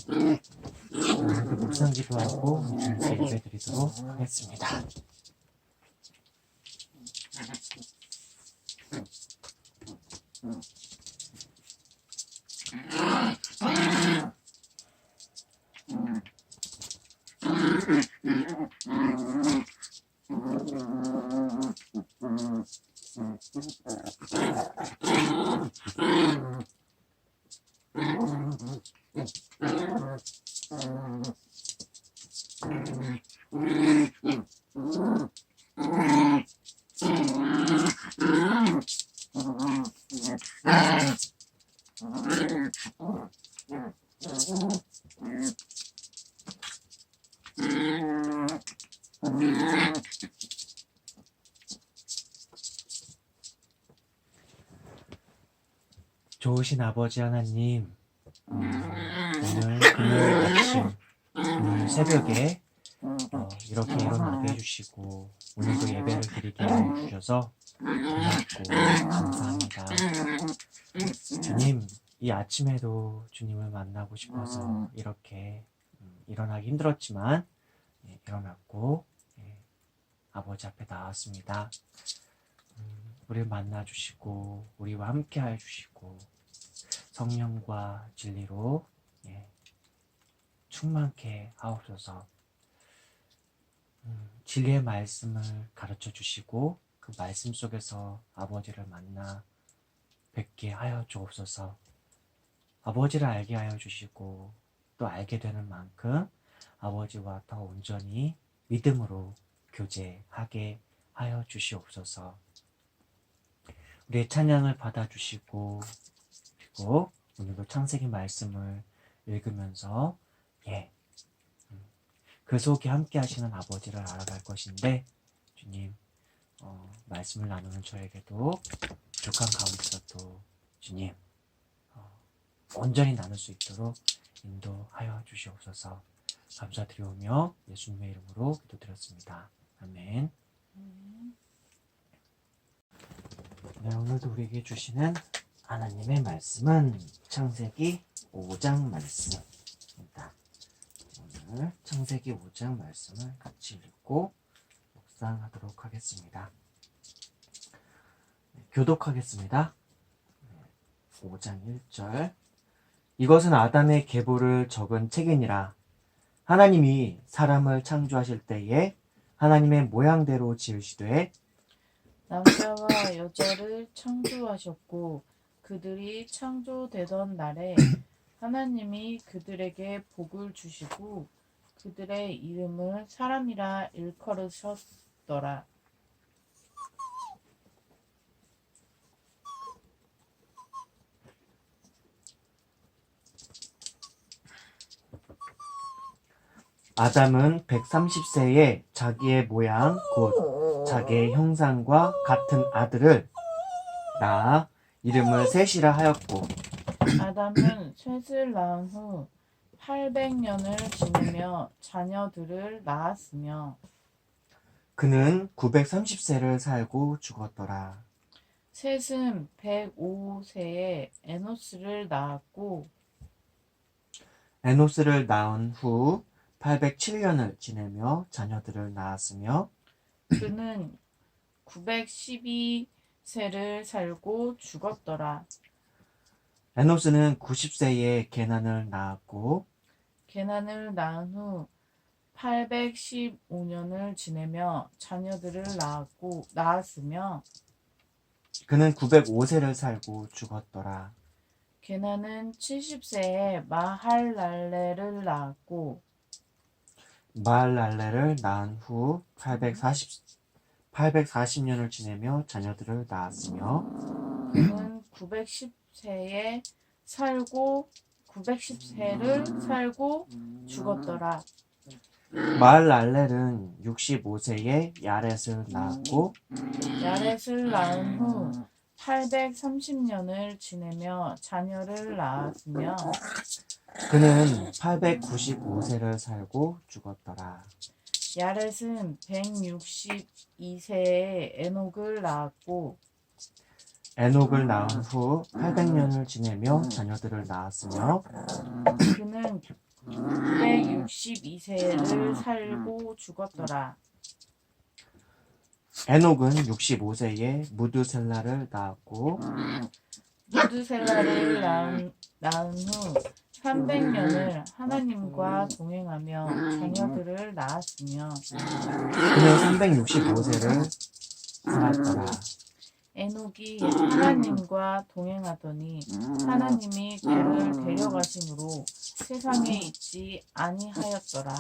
오늘도 묵상 기도하고 이제 예배 드리도록 하겠습니다. 좋으신 아버지 하나님, 오늘 금요일 아침, 오늘 새벽에 이렇게 일어나게 해주시고 오늘도 예배를 드리게 해주셔서 고맙고 감사합니다. 주님, 이 아침에도 주님을 만나고 싶어서 이렇게 일어나기 힘들었지만 일어났고 아버지 앞에 나왔습니다. 우리를 만나주시고 우리와 함께 해주시고 성령과 진리로 충만케 하옵소서. 진리의 말씀을 가르쳐 주시고 그 말씀 속에서 아버지를 만나 뵙게 하여 주옵소서. 아버지를 알게 하여 주시고 또 알게 되는 만큼 아버지와 더 온전히 믿음으로 교제하게 하여 주시옵소서. 우리의 찬양을 받아주시고 그리고 오늘도 창세기 말씀을 읽으면서 그 속에 함께 하시는 아버지를 알아갈 것인데 주님 말씀을 나누는 저에게도 부족한 가운데서도 주님 온전히 나눌 수 있도록 인도하여 주시옵소서. 감사드리오며 예수님의 이름으로 기도드렸습니다. 아멘. 네, 오늘도 우리에게 주시는 하나님의 말씀은 창세기 5장 말씀입니다. 오늘 창세기 5장 말씀을 같이 읽고 묵상하도록 하겠습니다. 교독하겠습니다. 5장 1절. 이것은 아담의 계보를 적은 책이니라. 하나님이 사람을 창조하실 때에 하나님의 모양대로 지으시되 남자와 여자를 창조하셨고 그들이 창조되던 날에 하나님이 그들에게 복을 주시고 그들의 이름을 사람이라 일컬으셨더라. 아담은 130세에 자기의 모양 곧 자기의 형상과 같은 아들을 낳아 이름을 셋이라 하였고 아담은 셋을 낳은 후 800년을 지내며 자녀들을 낳았으며 그는 930세를 살고 죽었더라. 셋은 105세에 에노스를 낳았고 에노스를 낳은 후 807년을 지내며 자녀들을 낳았으며 그는 912세를 살고 죽었더라. 에노스는 90세에 게난을 낳았고 게난을 낳은 후 815년을 지내며 자녀들을 낳았으며 그는 905세를 살고 죽었더라. 게난은 70세에 마할랄레를 낳았고 마할랄레를 낳은 후 840년을 지내며 자녀들을 낳았으며 그는 910세를 살고 죽었더라. 마할랄렐은 65세에 야렛을 낳았고 야렛을 낳은 후 830년을 지내며 자녀를 낳았으며 그는 895세를 살고 죽었더라. 야렛은 162세에 에녹을 낳았고 에녹을 낳은 후 800년을 지내며 자녀들을 낳았으며 그는 962세를 살고 죽었더라. 에녹은 65세에 무드셀라를 낳았고 무드셀라를 낳은 후 300년을 하나님과 동행하며 자녀들을 낳았으며 그는 365세를 살았더라. 에녹이 하나님과 동행하더니 하나님이 그를 데려가심으로 세상에 있지 아니하였더라.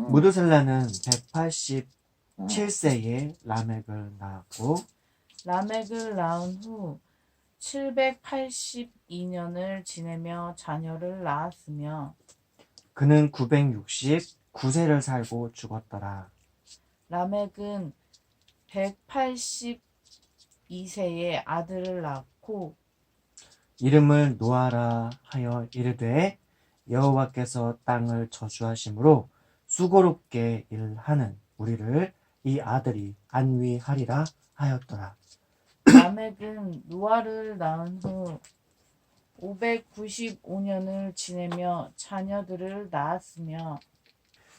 무드셀라는 187세에 라멕을 낳았고 라멕을 낳은 후 782년을 지내며 자녀를 낳았으며 그는 969세를 살고 죽었더라. 라멕은 182세에 아들을 낳고 이름을 노아라 하여 이르되 여호와께서 땅을 저주하심으로 수고롭게 일하는 우리를 이 아들이 안위하리라 하였더라. 라멕은 노아를 낳은 후 595년을 지내며 자녀들을 낳았으며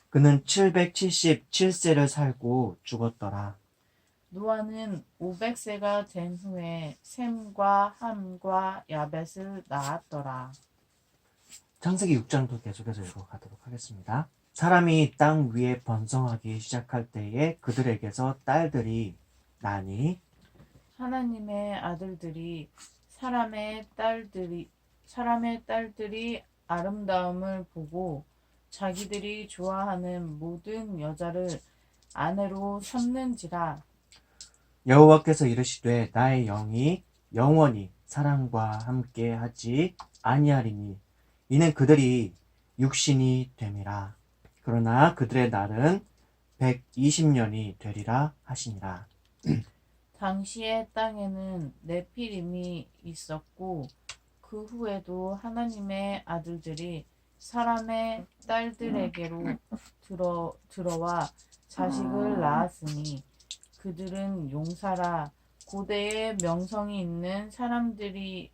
그는 777세를 살고 죽었더라. 노아는 500세가 된 후에 셈과 함과 야벳을 낳았더라. 창세기 6장도 계속해서 읽어가도록 하겠습니다. 사람이 땅 위에 번성하기 시작할 때에 그들에게서 딸들이 나니 하나님의 아들들이 사람의 딸들이 아름다움을 보고 자기들이 좋아하는 모든 여자를 아내로 삼는지라. 여호와께서 이르시되 나의 영이 영원히 사람과 함께 하지 아니하리니 이는 그들이 육신이 됨이라. 그러나 그들의 날은 120년이 되리라 하시니라. 당시의 땅에는 네피림이 있었고 그 후에도 하나님의 아들들이 사람의 딸들에게로 들어와 자식을 낳았으니 그들은 용사라 고대의 명성이 있는 사람들이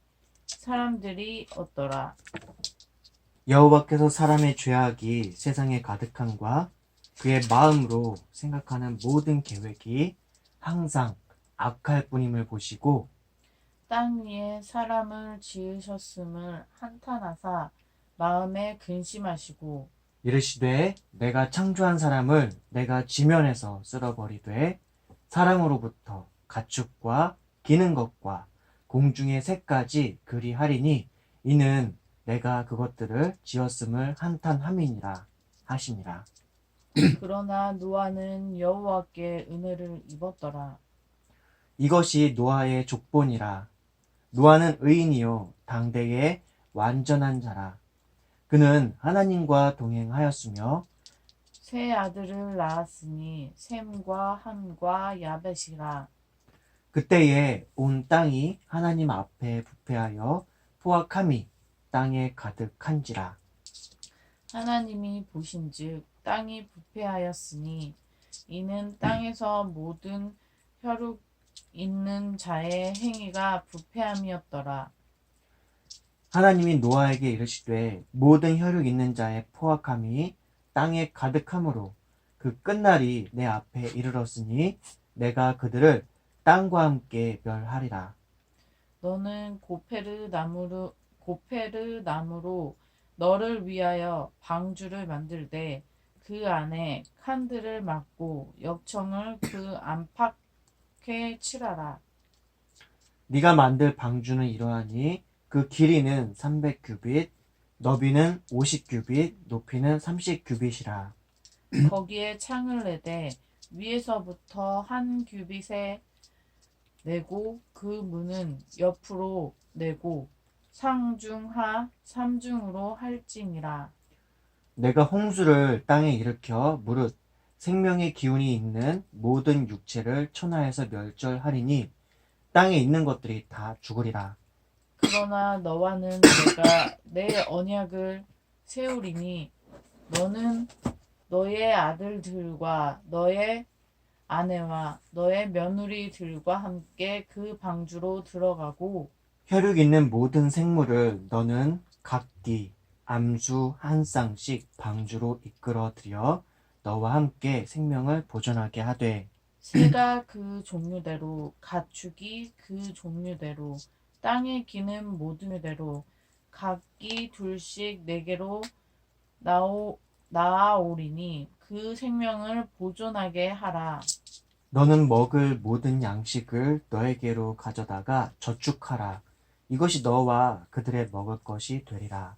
었더라. 여호와께서 사람의 죄악이 세상에 가득함과 그의 마음으로 생각하는 모든 계획이 항상 악할 뿐임을 보시고 땅 위에 사람을 지으셨음을 한탄하사 마음에 근심하시고 이르시되 내가 창조한 사람을 내가 지면에서 쓸어버리되 사람으로부터 가축과 기는 것과 공중의 새까지 그리하리니 이는 내가 그것들을 지었음을 한탄함이니라 하시니라. 그러나 노아는 여호와께 은혜를 입었더라. 이것이 노아의 족본이라. 노아는 의인이요 당대의 완전한 자라. 그는 하나님과 동행하였으며 세 아들을 낳았으니 셈과 함과 야벳이라. 그때에 온 땅이 하나님 앞에 부패하여 포악함이 땅에 가득한지라. 하나님이 보신즉 땅이 부패하였으니 이는 땅에서 모든 혈육 있는 자의 행위가 부패함이었더라. 하나님이 노아에게 이르시되 모든 혈육 있는 자의 포악함이 땅에 가득함으로 그 끝날이 내 앞에 이르렀으니 내가 그들을 땅과 함께 멸하리라. 너는 고페르 나무로 너를 위하여 방주를 만들되 그 안에 칸들을 막고 역청을 그 안팎에 칠하라. 네가 만들 방주는 이러하니 그 길이는 300규빗, 너비는 50규빗, 높이는 30규빗이라. 거기에 창을 내되 위에서부터 한 규빗에 내고 그 문은 옆으로 내고 상중하 삼중으로 할지니라. 내가 홍수를 땅에 일으켜 무릇 생명의 기운이 있는 모든 육체를 천하에서 멸절하리니 땅에 있는 것들이 다 죽으리라. 그러나 너와는 내가 내 언약을 세우리니 너는 너의 아들들과 너의 아내와 너의 며느리들과 함께 그 방주로 들어가고 혈육 있는 모든 생물을 너는 각기 암수 한 쌍씩 방주로 이끌어 들여 너와 함께 생명을 보존하게 하되 새가 그 종류대로 가축이 그 종류대로 땅에 기는 모든 종류대로 각기 둘씩 내게로 나아오리니 그 생명을 보존하게 하라. 너는 먹을 모든 양식을 너에게로 가져다가 저축하라. 이것이 너와 그들의 먹을 것이 되리라.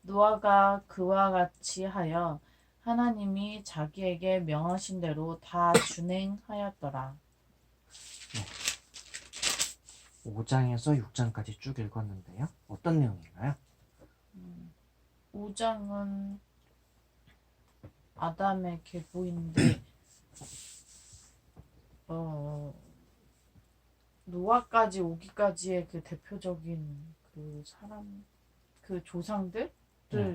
노아가 그와 같이 하여 하나님이 자기에게 명하신 대로 다 준행하였더라. 5장에서 6장까지 쭉 읽었는데요. 어떤 내용인가요? 5장은 아담의 계보인데 노아까지 오기까지의 그 대표적인 그 사람 그 조상들을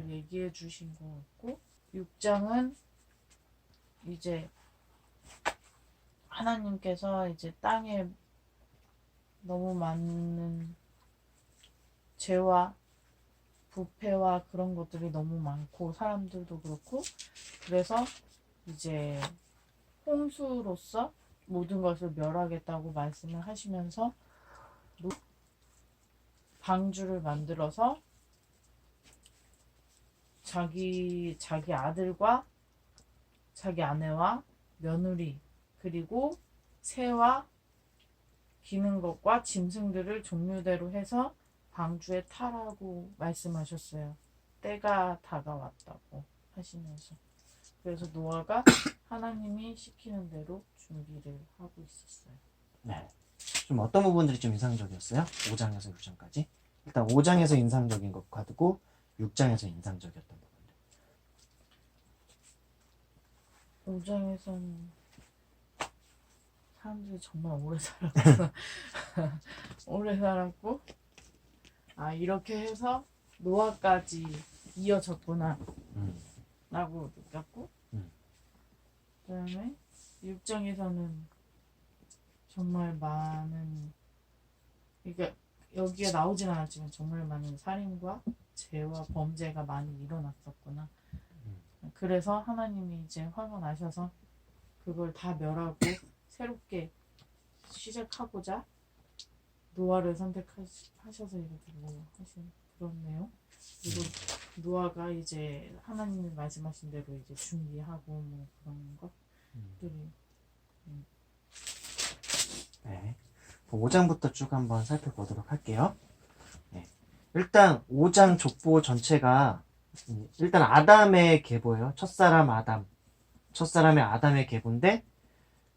얘기해 주신 것 같고 6장은 이제 하나님께서 이제 땅에 너무 많은 죄와 부패와 그런 것들이 너무 많고 사람들도 그렇고 그래서 이제 홍수로서 모든 것을 멸하겠다고 말씀을 하시면서 방주를 만들어서 자기 아들과 자기 아내와 며느리 그리고 새와 기는 것과 짐승들을 종류대로 해서 방주에 타라고 말씀하셨어요. 때가 다가왔다고 하시면서 그래서 노아가 하나님이 시키는 대로 준비를 하고 있었어요. 네. 좀 어떤 부분들이 좀 인상적이었어요? 5장에서 6장까지. 일단 5장에서 인상적인 것 가지고 6장에서 인상적이었던 부분들. 5장에서는 사람들이 정말 오래 살았구나. 오래 살았고 이렇게 해서 노아까지 이어졌구나 라고 느꼈고 그 다음에 6장에서는 정말 많은 그러니까 여기에 나오진 않았지만 정말 많은 살인과 죄와 범죄가 많이 일어났었구나. 그래서 하나님이 이제 화가 나셔서 그걸 다 멸하고 새롭게 시작하고자 노아를 선택하셔서 이렇게 뭐 하신 그런 내용. 그리고 노아가 이제 하나님이 말씀하신 대로 이제 준비하고 뭐 그런 것들이. 네. 5장부터 쭉 한번 살펴보도록 할게요. 네. 일단 5장 족보 전체가 일단 아담의 계보예요. 첫사람의 아담의 계보인데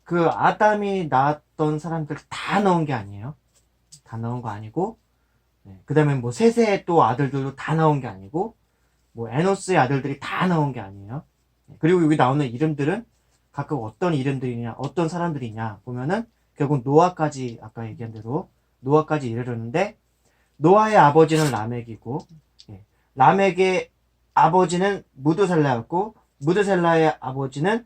그 아담이 낳았던 사람들 다 넣은 게 아니에요. 다 넣은 거 아니고 그 다음에 뭐 셋의 또 아들들도 다 나온 게 아니고 뭐 에노스의 아들들이 다 나온 게 아니에요. 그리고 여기 나오는 이름들은 각각 어떤 이름들이냐 어떤 사람들이냐 보면은 결국 노아까지 아까 얘기한 대로 노아까지 이르렀는데 노아의 아버지는 라멕이고 라멕의 아버지는 무드셀라였고 무드셀라의 아버지는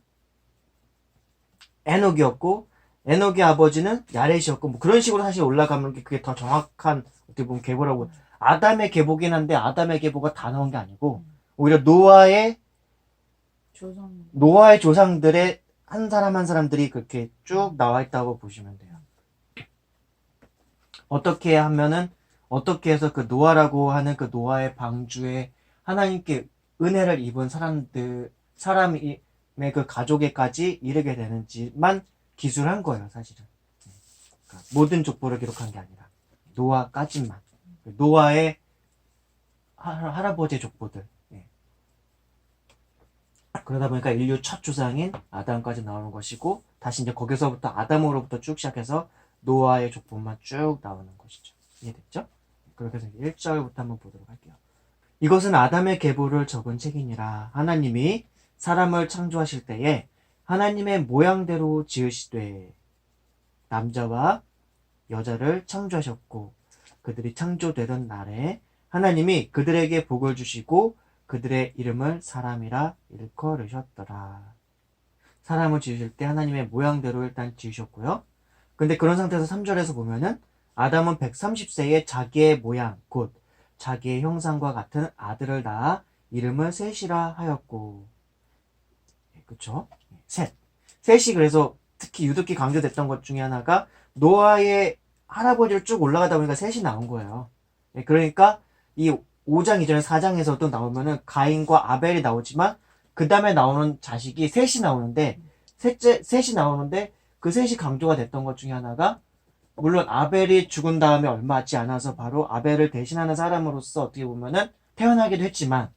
에녹이었고 에녹의 아버지는 야렛이었고 뭐 그런 식으로 사실 올라가면 그게 더 정확한 어떻게 보면 계보라고 아담의 계보긴 한데 아담의 계보가 다 나온 게 아니고 오히려 노아의 조상들의 한 사람 한 사람들이 그렇게 쭉 나와 있다고 보시면 돼요. 어떻게 해서 그 노아라고 하는 그 노아의 방주에 하나님께 은혜를 입은 사람의 그 가족에까지 이르게 되는지만 기술한 거예요, 사실은. 그러니까 모든 족보를 기록한 게 아니라 노아까지만. 노아의 할아버지의 족보들. 그러다 보니까 인류 첫 조상인 아담까지 나오는 것이고 다시 이제 거기서부터 아담으로부터 쭉 시작해서 노아의 족보만 쭉 나오는 것이죠. 이해됐죠? 그렇게 해서 1절부터 한번 보도록 할게요. 이것은 아담의 계보를 적은 책이니라. 하나님이 사람을 창조하실 때에 하나님의 모양대로 지으시되 남자와 여자를 창조하셨고 그들이 창조되던 날에 하나님이 그들에게 복을 주시고 그들의 이름을 사람이라 일컬으셨더라. 사람을 지으실 때 하나님의 모양대로 일단 지으셨고요. 근데 그런 상태에서 3절에서 보면은 아담은 130세에 자기의 모양 곧 자기의 형상과 같은 아들을 낳아 이름을 셋이라 하였고. 그쵸? 셋. 셋이 그래서 특히 유독히 강조됐던 것 중에 하나가 노아의 할아버지를 쭉 올라가다 보니까 셋이 나온 거예요. 그러니까 이 5장 이전에 4장에서도 나오면은 가인과 아벨이 나오지만 그 다음에 나오는 자식이 셋이 나오는데 셋이 나오는데 그 셋이 강조가 됐던 것 중에 하나가 물론 아벨이 죽은 다음에 얼마 지지 않아서 바로 아벨을 대신하는 사람으로서 어떻게 보면은 태어나기도 했지만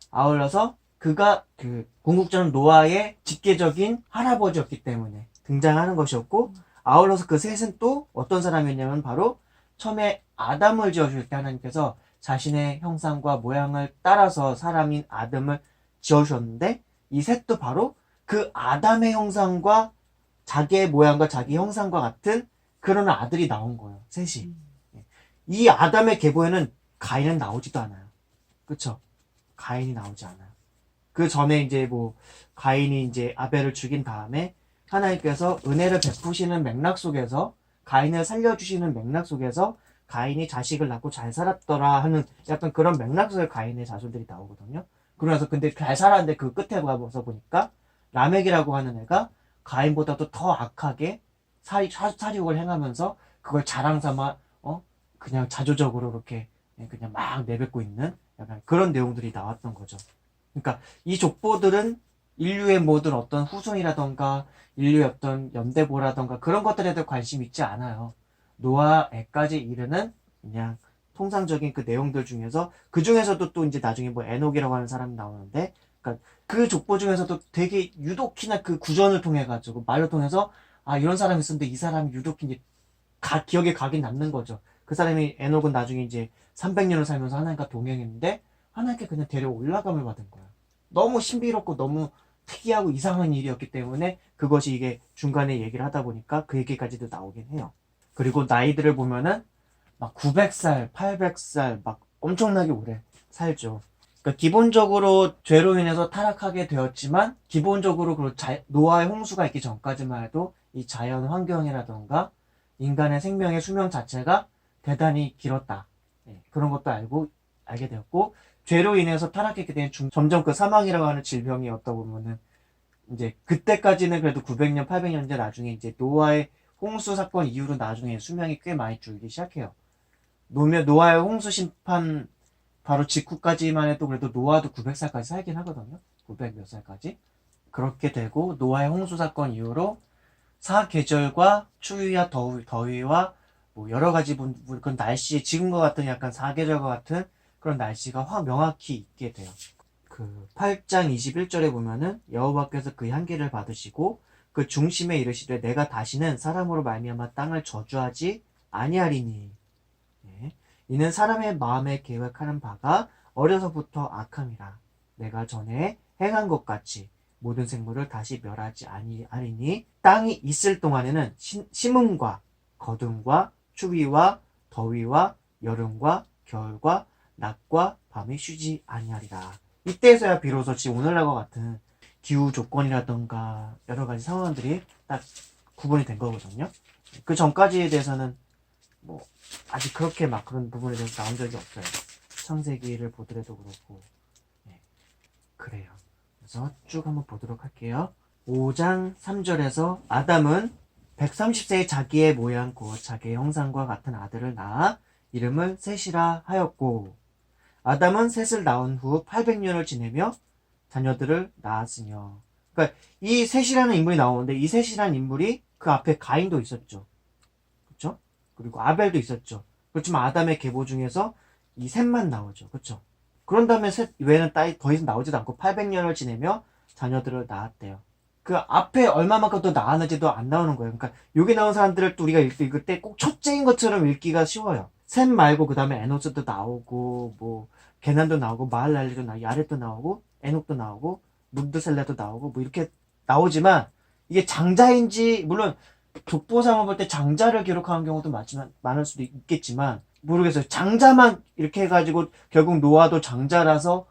아울러서 그가 그 궁극적으로 노아의 직계적인 할아버지였기 때문에 등장하는 것이었고 아울러서 그 셋은 또 어떤 사람이었냐면 바로 처음에 아담을 지어줄 때 하나님께서 자신의 형상과 모양을 따라서 사람인 아담을 지어주셨는데 이 셋도 바로 그 아담의 형상과 자기의 모양과 자기 형상과 같은 그런 아들이 나온 거예요. 셋이. 이 아담의 계보에는 가인은 나오지도 않아요. 그쵸? 가인이 나오지 않아요. 그 전에 이제 뭐 가인이 이제 아벨을 죽인 다음에 하나님께서 은혜를 베푸시는 맥락 속에서 가인을 살려주시는 맥락 속에서 가인이 자식을 낳고 잘 살았더라 하는 약간 그런 맥락 속에 가인의 자손들이 나오거든요. 그러면서 근데 잘 살았는데 그 끝에 가서 보니까 라멕이라고 하는 애가 가인보다도 더 악하게 사륙을 행하면서 그걸 자랑 삼아 그냥 자조적으로 이렇게 그냥 막 내뱉고 있는 약간 그런 내용들이 나왔던 거죠. 그러니까 이 족보들은 인류의 모든 어떤 후손이라던가 인류의 어떤 연대보라던가 그런 것들에 대해 관심 있지 않아요. 노아에까지 이르는 그냥 통상적인 그 내용들 중에서 그 중에서도 또 이제 나중에 뭐 에녹이라고 하는 사람이 나오는데 그러니까 그 족보 중에서도 되게 유독히나 그 구전을 통해 가지고 말을 통해서 아 이런 사람이 있었는데 이 사람이 유독히 이제 기억에 각인 남는 거죠. 그 사람이 에녹은 나중에 이제 300년을 살면서 하나님과 동행했는데 하나님께 그냥 데려 올라감을 받은 거야. 너무 신비롭고 너무 특이하고 이상한 일이었기 때문에 그것이 이게 중간에 얘기를 하다 보니까 그 얘기까지도 나오긴 해요. 그리고 나이들을 보면은 막 900살, 800살 막 엄청나게 오래 살죠. 그러니까 기본적으로 죄로 인해서 타락하게 되었지만 기본적으로 노아의 홍수가 있기 전까지만 해도 이 자연 환경이라던가 인간의 생명의 수명 자체가 대단히 길었다. 그런 것도 알게 되었고 죄로 인해서 타락했기 때문에 점점 그 사망이라고 하는 질병이 어떠 보면은 이제 그때까지는 그래도 900년, 800년인데 나중에 이제 노아의 홍수 사건 이후로 나중에 수명이 꽤 많이 줄기 시작해요. 노아의 홍수 심판 바로 직후까지만 해도 그래도 노아도 900살까지 살긴 하거든요. 900 몇 살까지. 그렇게 되고 노아의 홍수 사건 이후로 사계절과 추위와 더위와 뭐 여러 가지 그런 날씨 지금과 같은 약간 사계절과 같은 그런 날씨가 명확히 있게 돼요. 그 8장 21절에 보면은 여호와께서 그 향기를 받으시고 그 중심에 이르시되 내가 다시는 사람으로 말미암아 땅을 저주하지 아니하리니 이는 사람의 마음에 계획하는 바가 어려서부터 악함이라 내가 전에 행한 것 같이 모든 생물을 다시 멸하지 아니하리니 땅이 있을 동안에는 심음과 거둠과 추위와 더위와 여름과 겨울과 낮과 밤이 쉬지 아니하리라. 이때서야 비로소 지금 오늘날과 같은 기후 조건이라던가 여러 가지 상황들이 딱 구분이 된 거거든요. 그 전까지에 대해서는 뭐 아직 그렇게 막 그런 부분에 대해서 나온 적이 없어요. 창세기를 보더라도 그렇고 그래요. 그래서 쭉 한번 보도록 할게요. 5장 3절에서 아담은 130세의 자기의 모양 곧 자기의 형상과 같은 아들을 낳아 이름을 셋이라 하였고 아담은 셋을 낳은 후 800년을 지내며 자녀들을 낳았으며 그러니까 이 셋이라는 인물이 나오는데 이 셋이라는 인물이 그 앞에 가인도 있었죠. 그렇죠? 그리고 아벨도 있었죠. 그렇지만 아담의 계보 중에서 이 셋만 나오죠. 그렇죠? 그런 다음에 셋 외에는 더 이상 나오지도 않고 800년을 지내며 자녀들을 낳았대요. 그 앞에 얼마만큼 또 낳았는지도 안 나오는 거예요. 그러니까 여기 나온 사람들을 또 우리가 읽을 때 꼭 첫째인 것처럼 읽기가 쉬워요. 셋 말고 그 다음에 에노스도 나오고 뭐 게난도 나오고 마할랄리도 나오고 야렛도 나오고 에녹도 나오고 문드셀레도 나오고 뭐 이렇게 나오지만 이게 장자인지 물론 족보상을 볼 때 장자를 기록하는 경우도 많을 수도 있겠지만 모르겠어요. 장자만 이렇게 해가지고 결국 노아도 장자라서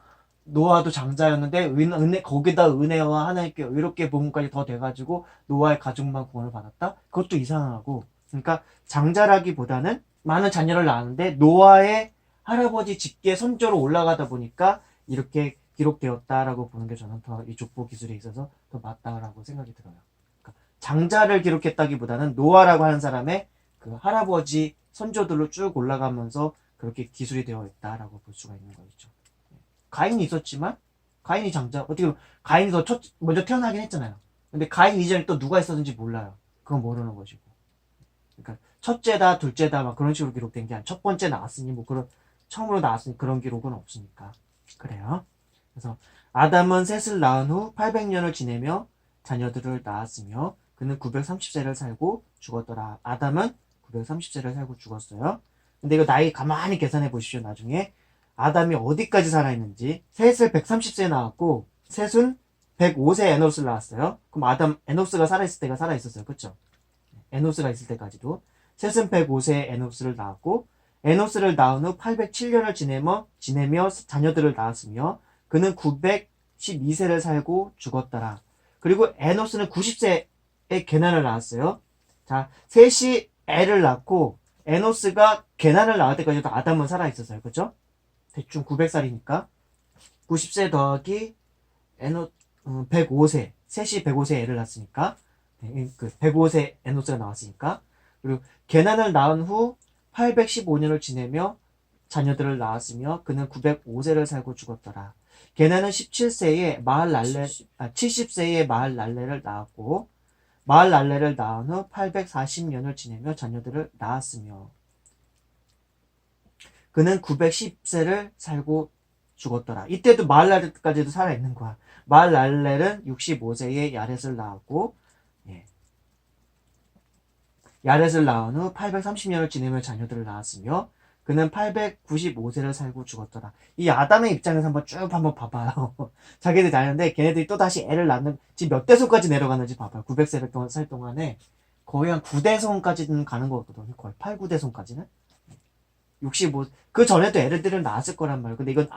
노아도 장자였는데 거기다 은혜와 하나님께 의롭게 부음까지 더 돼가지고 노아의 가족만 구원을 받았다? 그것도 이상하고, 그러니까 장자라기보다는 많은 자녀를 낳았는데 노아의 할아버지 직계 선조로 올라가다 보니까 이렇게 기록되었다라고 보는 게 저는 더 이 족보 기술에 있어서 더 맞다라고 생각이 들어요. 그러니까 장자를 기록했다기보다는 노아라고 하는 사람의 그 할아버지 선조들로 쭉 올라가면서 그렇게 기술이 되어 있다라고 볼 수가 있는 거죠. 가인이 있었지만 가인이 장자, 어떻게 보면 가인이 더 먼저 태어나긴 했잖아요. 근데 가인 이전에 또 누가 있었는지 몰라요. 그건 모르는 것이고. 그러니까 첫째다 둘째다 막 그런 식으로 기록된 게 아니라 첫 번째 나왔으니 뭐 그런 처음으로 나왔으니 그런 기록은 없으니까. 그래요. 그래서 아담은 셋을 낳은 후 800년을 지내며 자녀들을 낳았으며 그는 930세를 살고 죽었더라. 아담은 930세를 살고 죽었어요. 근데 이거 나이 가만히 계산해 보십시오. 나중에 아담이 어디까지 살아있는지. 셋을 130세에 낳았고 셋은 105세에 에노스를 낳았어요. 그럼 아담 에노스가 살아있을 때가 살아있었어요. 그쵸? 에노스가 있을 때까지도. 셋은 105세에 에노스를 낳았고 에노스를 낳은 후 807년을 지내며 자녀들을 낳았으며 그는 912세를 살고 죽었더라. 그리고 에노스는 90세에 게난을 낳았어요. 자, 셋이 애를 낳고 에노스가 게난을 낳을 때까지도 아담은 살아있었어요. 그죠? 대충 900살이니까 90세 더하기 105세 셋이 105세 애를 낳았으니까 그 105세 에노스가 나왔으니까 그리고 게난을 낳은 후 815년을 지내며 자녀들을 낳았으며 그는 905세를 살고 죽었더라. 게난은 70세에 마할랄레를 낳았고 마할랄레를 낳은 후 840년을 지내며 자녀들을 낳았으며 그는 910세를 살고 죽었더라. 이때도 마할랄레까지도 살아있는 거야. 마할랄렐은 65세에 야렛을 낳았고 야렛을 낳은 후 830년을 지내며 자녀들을 낳았으며 그는 895세를 살고 죽었더라. 이 아담의 입장에서 한번 봐봐요. 자기들이 낳는데 걔네들이 또 다시 애를 낳는 지금 몇 대손까지 내려가는지 봐봐요. 900세 동안 살 동안에 거의 한 9대손까지는 가는 것 같거든요. 거의 8, 9대손까지는. 65, 그 전에도 애들을 낳았을 거란 말이에요. 근데 이건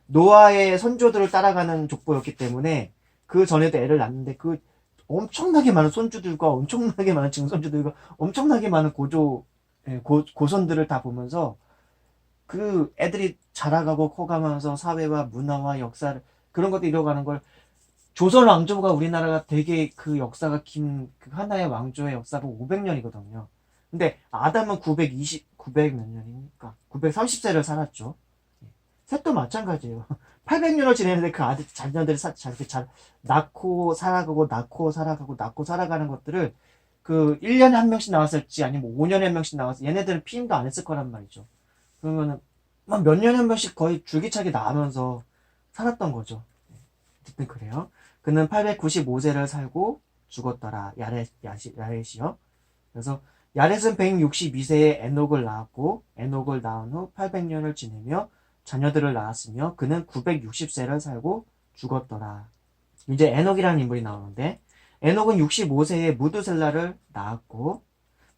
노아의 선조들을 따라가는 족보였기 때문에 그 전에도 애를 낳는데 그 엄청나게 많은 손주들과 엄청나게 많은 증손주들과 엄청나게 많은 고손들을 다 보면서 그 애들이 자라가고 커가면서 사회와 문화와 역사를 그런 것들 이뤄가는 걸 조선 왕조가 우리나라가 되게 그 역사가 긴 그 하나의 왕조의 역사가 500년이거든요. 근데 아담은 900 몇 년입니까? 930세를 살았죠. 셋도 마찬가지예요. 800년을 지내는데 그 아들, 자녀들이 이렇게 잘 낳고 살아가는 것들을 그 1년에 한 명씩 나왔을지 아니면 5년에 한 명씩 나와서 얘네들은 피임도 안 했을 거란 말이죠. 그러면은 막 몇 년에 한 명씩 거의 줄기차게 나오면서 살았던 거죠. 어쨌든 그래요. 그는 895세를 살고 죽었더라. 야렛이요. 그래서 야렛은 162세에 에녹을 낳았고 에녹을 낳은 후 800년을 지내며 자녀들을 낳았으며 그는 960세를 살고 죽었더라. 이제 에녹이라는 인물이 나오는데 에녹은 65세에 무드셀라를 낳았고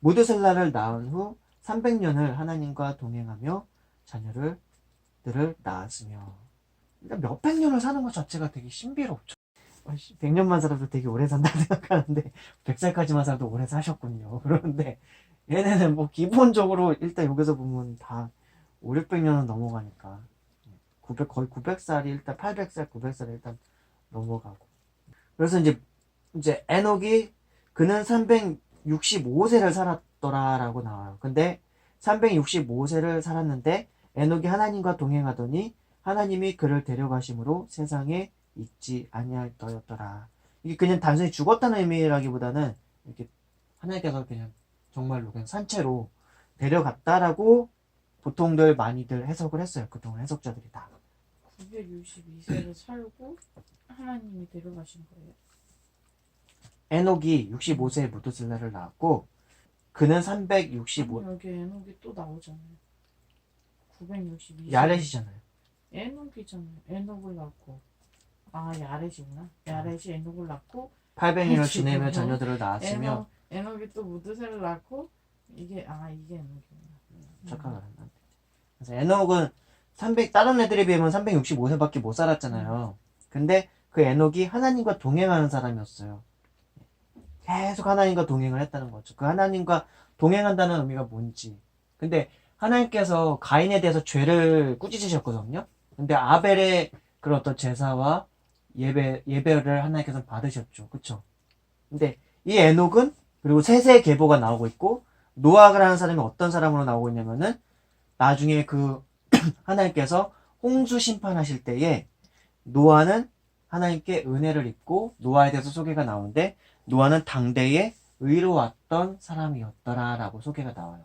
무드셀라를 낳은 후 300년을 하나님과 동행하며 자녀들을 낳았으며 그러니까 몇백 년을 사는 것 자체가 되게 신비롭죠. 100년만 살아도 되게 오래 산다고 생각하는데 100살까지만 살아도 오래 사셨군요. 그런데 얘네는 뭐 기본적으로 일단 여기서 보면 다 5, 600년은 넘어가니까 거의 900살이 일단 800살, 900살이 일단 넘어가고 그래서 이제 에녹이 그는 365세를 살았더라라고 나와요. 근데 365세를 살았는데 에녹이 하나님과 동행하더니 하나님이 그를 데려가심으로 세상에 있지 아니하였더라. 이게 그냥 단순히 죽었다는 의미라기보다는 이렇게 하나님께서 그냥 정말로 그냥 산채로 데려갔다라고 보통들 많이들 해석을 했어요. 그동안 해석자들이 다. 962세를 살고 하나님이 데려가신 거예요. 에녹이 65세에 무드셀라를 낳았고 그는 365 아니, 여기 에녹이 또 나오잖아요. 962세. 야렛이잖아요. 에녹이잖아요. 에녹을 낳고 야렛이구나. 야렛이 에녹을 낳고 800년을 지내며 자녀들을 낳았으며 에녹이 또 무드셀을 낳고 이게 에녹이구나. 착각을 했나. 그래서 에녹은 다른 애들에 비하면 365세밖에 못 살았잖아요. 근데 그 에녹이 하나님과 동행하는 사람이었어요. 계속 하나님과 동행을 했다는 거죠. 그 하나님과 동행한다는 의미가 뭔지. 근데 하나님께서 가인에 대해서 죄를 꾸짖으셨거든요. 근데 아벨의 그런 어떤 제사와 예배를 하나님께서 받으셨죠. 그쵸? 근데 이 에녹은 그리고 셋의 계보가 나오고 있고 노아라는 사람이 어떤 사람으로 나오고 있냐면은 나중에 그 하나님께서 홍수 심판하실 때에 노아는 하나님께 은혜를 입고 노아에 대해서 소개가 나오는데 노아는 당대에 의로웠던 사람이었더라라고 소개가 나와요.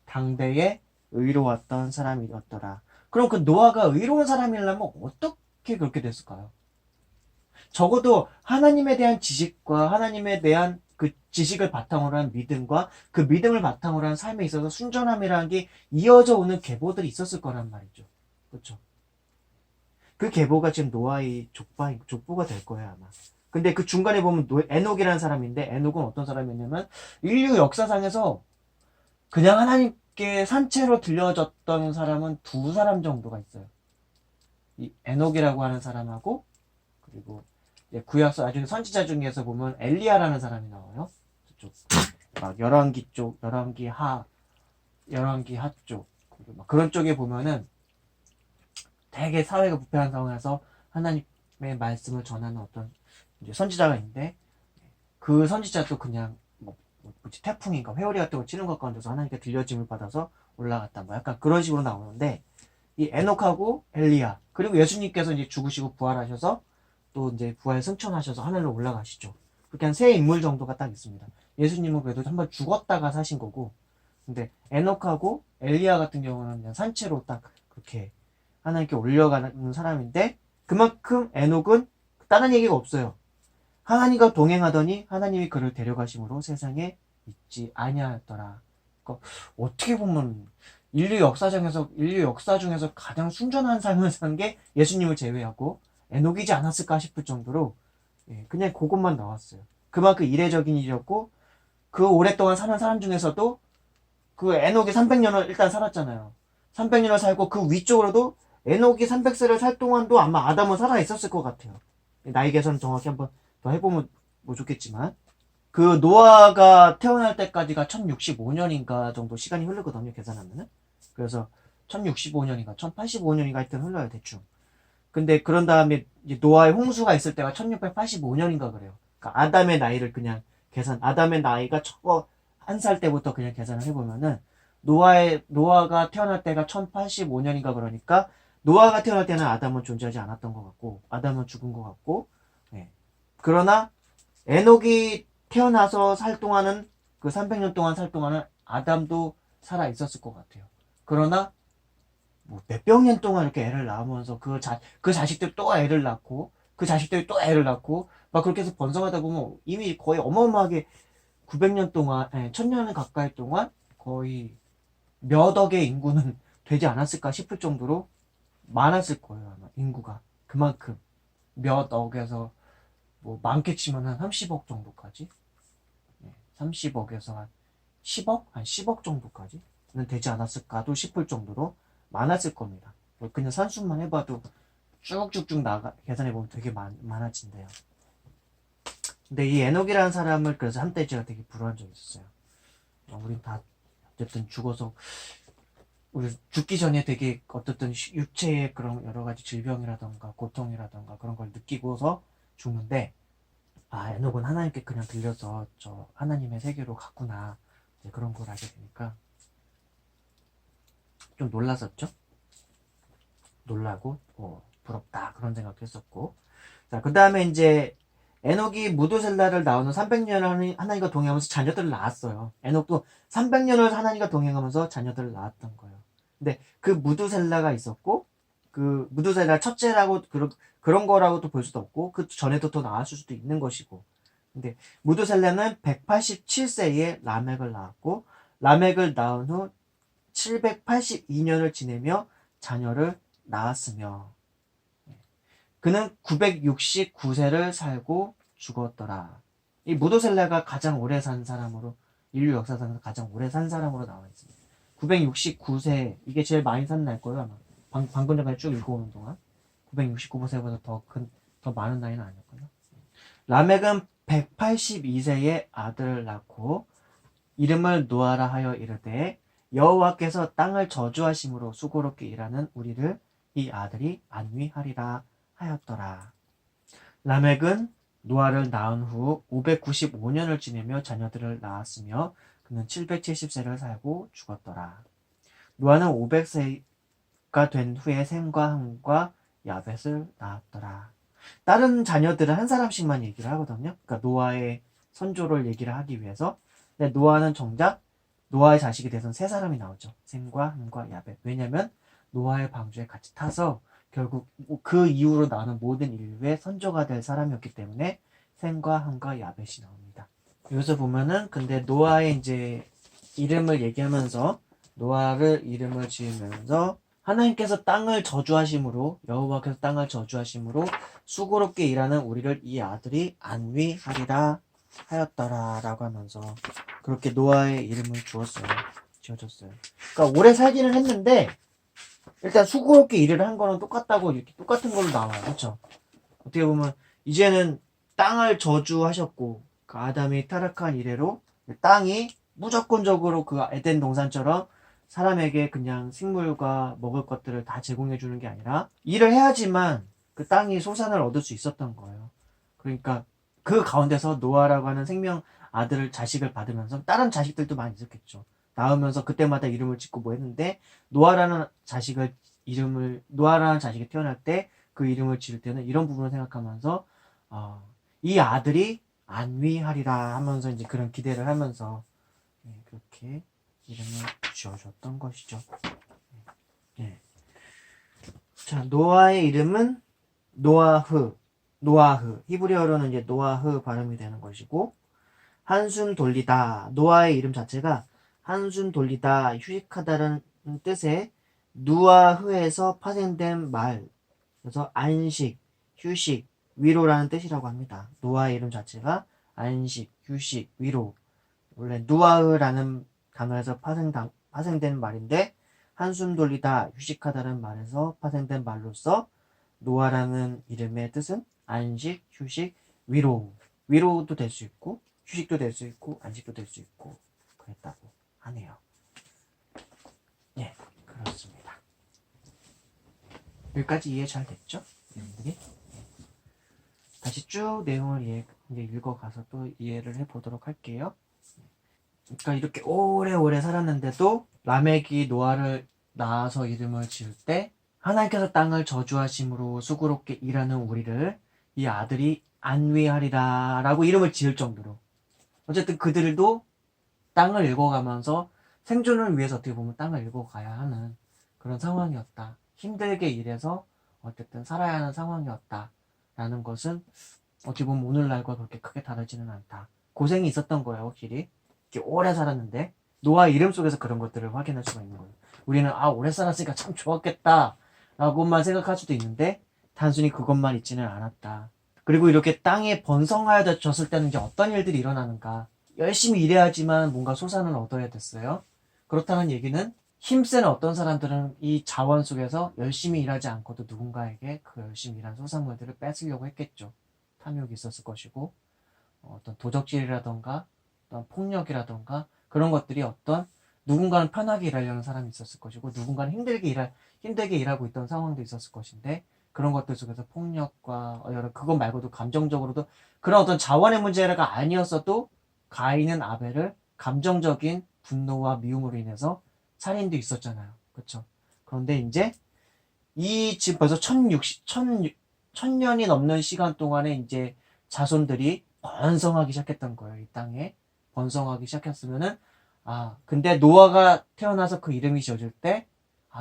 당대에 의로웠던 사람이었더라. 그럼 그 노아가 의로운 사람이려면 어떻게 그렇게 됐을까요? 적어도 하나님에 대한 지식과 하나님에 대한 그 지식을 바탕으로 한 믿음과 그 믿음을 바탕으로 한 삶에 있어서 순전함이라는 게 이어져 오는 계보들이 있었을 거란 말이죠. 그렇죠? 그 계보가 지금 노아의 족보가 될 거예요, 아마. 근데 그 중간에 보면 에녹이라는 사람인데 에녹은 어떤 사람이었냐면 인류 역사상에서 그냥 하나님께 산채로 들려졌던 사람은 두 사람 정도가 있어요. 이 에녹이라고 하는 사람하고 그리고 구약서 나중에 선지자 중에서 보면 엘리야라는 사람이 나와요. 저쪽 막 열왕기 쪽, 열왕기 하 쪽, 막 그런 쪽에 보면은 되게 사회가 부패한 상황에서 하나님의 말씀을 전하는 어떤 이제 선지자가 있는데 그 선지자도 그냥 뭐지 태풍인가 회오리 같은 거 치는 것 가운데서 하나님께 들려짐을 받아서 올라갔다 뭐 약간 그런 식으로 나오는데 이 에녹하고 엘리야 그리고 예수님께서 이제 죽으시고 부활하셔서 또 이제 부활 승천하셔서 하늘로 올라가시죠. 그렇게 한 세 인물 정도가 딱 있습니다. 예수님은 그래도 한번 죽었다가 사신 거고 근데 에녹하고 엘리야 같은 경우는 그냥 산채로 딱 그렇게 하나님께 올려가는 사람인데 그만큼 에녹은 다른 얘기가 없어요. 하나님과 동행하더니 하나님이 그를 데려가심으로 세상에 있지 아니하였더라. 그러니까 어떻게 보면 인류 역사 중에서 가장 순전한 삶을 산 게 예수님을 제외하고 에녹이지 않았을까 싶을 정도로 그냥 그것만 나왔어요. 그만큼 이례적인 일이었고 그 오랫동안 사는 사람 중에서도 그 에녹이 300년을 일단 살았잖아요. 300년을 살고 그 위쪽으로도 에녹이 300세를 살 동안도 아마 아담은 살아 있었을 것 같아요. 나이 계산 정확히 한번 더 해보면 뭐 좋겠지만 그 노아가 태어날 때까지가 1065년인가 정도 시간이 흐르거든요. 계산하면은. 그래서 1065년인가 1085년인가 하여튼 흘러요 대충. 근데 그런 다음에 이제 노아의 홍수가 있을 때가 1685년인가 그래요. 그러니까 아담의 나이를 그냥 아담의 나이가 초거 한 살 때부터 그냥 계산을 해보면은 노아가 태어날 때가 1085년인가 그러니까 노아가 태어날 때는 아담은 존재하지 않았던 것 같고 아담은 죽은 것 같고 예. 그러나 에녹이 태어나서 살 동안은 그 300년 동안 살 동안은 아담도 살아 있었을 것 같아요. 그러나 뭐 몇백 년 동안 이렇게 애를 낳으면서 그 자식들 또 애를 낳고 그 자식들이 또 애를 낳고 막 그렇게 해서 번성하다 보면 이미 거의 어마어마하게 900년 동안, 1000년 가까이 동안 거의 몇 억의 인구는 되지 않았을까 싶을 정도로 많았을 거예요, 아마 인구가. 그만큼 몇 억에서 뭐 많게 치면 한 30억 정도까지. 30억에서 한 10억? 한 10억 정도까지는 되지 않았을까도 싶을 정도로 많았을 겁니다. 그냥 산수만 해봐도 쭉쭉쭉 계산해보면 되게 많아진대요. 근데 이 에녹이라는 사람을 그래서 한때 제가 되게 부러운 적이 있었어요. 우린 다 어쨌든 죽어서 우리 죽기 전에 되게 어떻든 육체의 그런 여러 가지 질병이라던가 고통이라던가 그런 걸 느끼고서 죽는데 아 에녹은 하나님께 그냥 들려서 저 하나님의 세계로 갔구나 이제 그런 걸 알게 되니까 좀 놀랐었죠. 놀라고 부럽다 그런 생각도 했었고 자 그 다음에 이제 에녹이 무두셀라를 나오는 300년을 하나님과 동행하면서 자녀들을 낳았어요. 에녹도 300년을 하나님과 동행하면서 자녀들을 낳았던 거예요. 근데 그 무두셀라가 있었고 그 무두셀라 첫째라고 그런 거라고도 볼 수도 없고 그 전에도 더 나왔을 수도 있는 것이고 근데 무두셀라는 187세에 라멕을 낳았고 라멕을 낳은 후 782년을 지내며 자녀를 낳았으며 그는 969세를 살고 죽었더라. 이 무도셀라가 가장 오래 산 사람으로 인류 역사상에서 가장 오래 산 사람으로 나와 있습니다. 969세 이게 제일 많이 산 날 거예요 아마. 방금 전까지 쭉 읽어오는 동안 969세보다 더 많은 나이는 아니었구나. 라멕은 182세에 아들을 낳고 이름을 노아라 하여 이르되 여호와께서 땅을 저주하심으로 수고롭게 일하는 우리를 이 아들이 안위하리라 하였더라. 라멕은 노아를 낳은 후 595년을 지내며 자녀들을 낳았으며 그는 770세를 살고 죽었더라. 노아는 500세가 된 후에 셈과 함과 야벳을 낳았더라. 다른 자녀들은 한 사람씩만 얘기를 하거든요. 그러니까 노아의 선조를 얘기를 하기 위해서. 근데 노아는 정작 노아의 자식이 돼서는 세 사람이 나오죠. 셈과 함과 야벳. 왜냐면 노아의 방주에 같이 타서 결국 그 이후로 나오는 모든 인류의 선조가 될 사람이었기 때문에 셈과 함과 야벳이 나옵니다. 여기서 보면은 근데 노아의 이제 이름을 얘기하면서 노아를 이름을 지으면서 하나님께서 땅을 저주하심으로 여호와께서 땅을 저주하심으로 수고롭게 일하는 우리를 이 아들이 안위하리라 하였더라 라고 하면서 그렇게 노아의 이름을 지어줬어요. 그러니까 오래 살기는 했는데 일단 수고롭게 일을 한 거는 똑같다고 이렇게 똑같은 걸로 나와요. 그렇죠? 어떻게 보면 이제는 땅을 저주하셨고 그 아담이 타락한 이래로 땅이 무조건적으로 그 에덴 동산처럼 사람에게 그냥 식물과 먹을 것들을 다 제공해 주는 게 아니라 일을 해야지만 그 땅이 소산을 얻을 수 있었던 거예요. 그러니까 그 가운데서 노아라고 하는 생명 아들을 자식을 받으면서 다른 자식들도 많이 있었겠죠. 낳으면서 그때마다 이름을 짓고 뭐 했는데 노아라는 자식이 태어날 때 그 이름을 지을 때는 이런 부분을 생각하면서 이 아들이 안위하리라 하면서 이제 그런 기대를 하면서 그렇게 이름을 지어줬던 것이죠. 예. 자, 노아의 이름은 노아흐, 히브리어로는 이제 노아흐 발음이 되는 것이고, 한숨 돌리다, 노아의 이름 자체가 한숨 돌리다, 휴식하다는 뜻의 누아흐에서 파생된 말, 그래서 안식, 휴식, 위로라는 뜻이라고 합니다. 노아의 이름 자체가 안식, 휴식, 위로. 원래 누아흐라는 단어에서 파생된 말인데 한숨 돌리다, 휴식하다는 말에서 파생된 말로서 노아라는 이름의 뜻은 안식, 휴식, 위로. 위로도 될 수 있고 휴식도 될 수 있고 안식도 될 수 있고 그랬다고 하네요. 예, 그렇습니다. 여기까지 이해 잘 됐죠? 여러분들이? 다시 쭉 내용을 이제 읽어가서 또 이해를 해보도록 할게요. 그러니까 이렇게 오래오래 살았는데도 라멕이 노아를 낳아서 이름을 지을 때 하나님께서 땅을 저주하심으로 수고롭게 일하는 우리를 이 아들이 안위하리라 라고 이름을 지을 정도로 어쨌든 그들도 땅을 읽어가면서 생존을 위해서 어떻게 보면 땅을 읽어가야 하는 그런 상황이었다. 힘들게 일해서 어쨌든 살아야 하는 상황이었다. 라는 것은 어떻게 보면 오늘날과 그렇게 크게 다르지는 않다. 고생이 있었던 거예요, 확실히. 이렇게 오래 살았는데 노아 이름 속에서 그런 것들을 확인할 수가 있는 거예요. 우리는 오래 살았으니까 참 좋았겠다 라고만 생각할 수도 있는데 단순히 그것만 있지는 않았다. 그리고 이렇게 땅에 번성하여졌을 때는 이제 어떤 일들이 일어나는가. 열심히 일해야지만 뭔가 소산을 얻어야 됐어요. 그렇다는 얘기는 힘센 어떤 사람들은 이 자원 속에서 열심히 일하지 않고도 누군가에게 그 열심히 일한 소산물들을 뺏으려고 했겠죠. 탐욕이 있었을 것이고 어떤 도적질이라던가 어떤 폭력이라던가 그런 것들이 어떤 누군가는 편하게 일하려는 사람이 있었을 것이고 누군가는 힘들게 일하고 있던 상황도 있었을 것인데 그런 것들 속에서 폭력과 그것 말고도 감정적으로도 그런 어떤 자원의 문제가 아니었어도 가인은 아벨을 감정적인 분노와 미움으로 인해서 살인도 있었잖아요. 그렇죠? 그런데 이제 지금 벌써 1000년이 넘는 시간 동안에 이제 자손들이 번성하기 시작했던 거예요. 이 땅에 번성하기 시작했으면은 근데 노아가 태어나서 그 이름이 지어질 때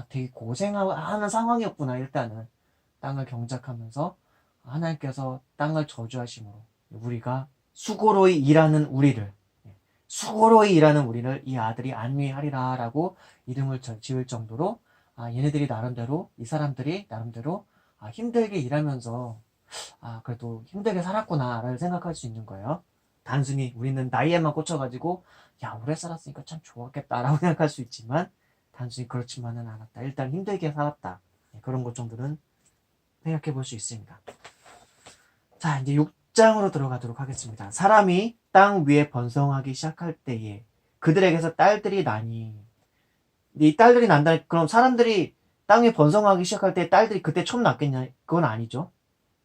되게 고생하는 상황이었구나. 일단은 땅을 경작하면서 하나님께서 땅을 저주하심으로 우리가 수고로이 일하는 우리를 이 아들이 안위하리라 라고 이름을 지을 정도로 얘네들이 나름대로 이 사람들이 나름대로 힘들게 일하면서 그래도 힘들게 살았구나 라를 생각할 수 있는 거예요. 단순히 우리는 나이에만 꽂혀가지고 오래 살았으니까 참 좋았겠다 라고 생각할 수 있지만 단순히 그렇지만은 않았다. 일단 힘들게 살았다 그런 것 정도는 생각해 볼 수 있습니다. 자, 이제 6장으로 들어가도록 하겠습니다. 사람이 땅 위에 번성하기 시작할 때에 그들에게서 딸들이 나니. 이 딸들이 난다. 그럼 사람들이 땅 위에 번성하기 시작할 때 딸들이 그때 처음 낳겠냐? 그건 아니죠.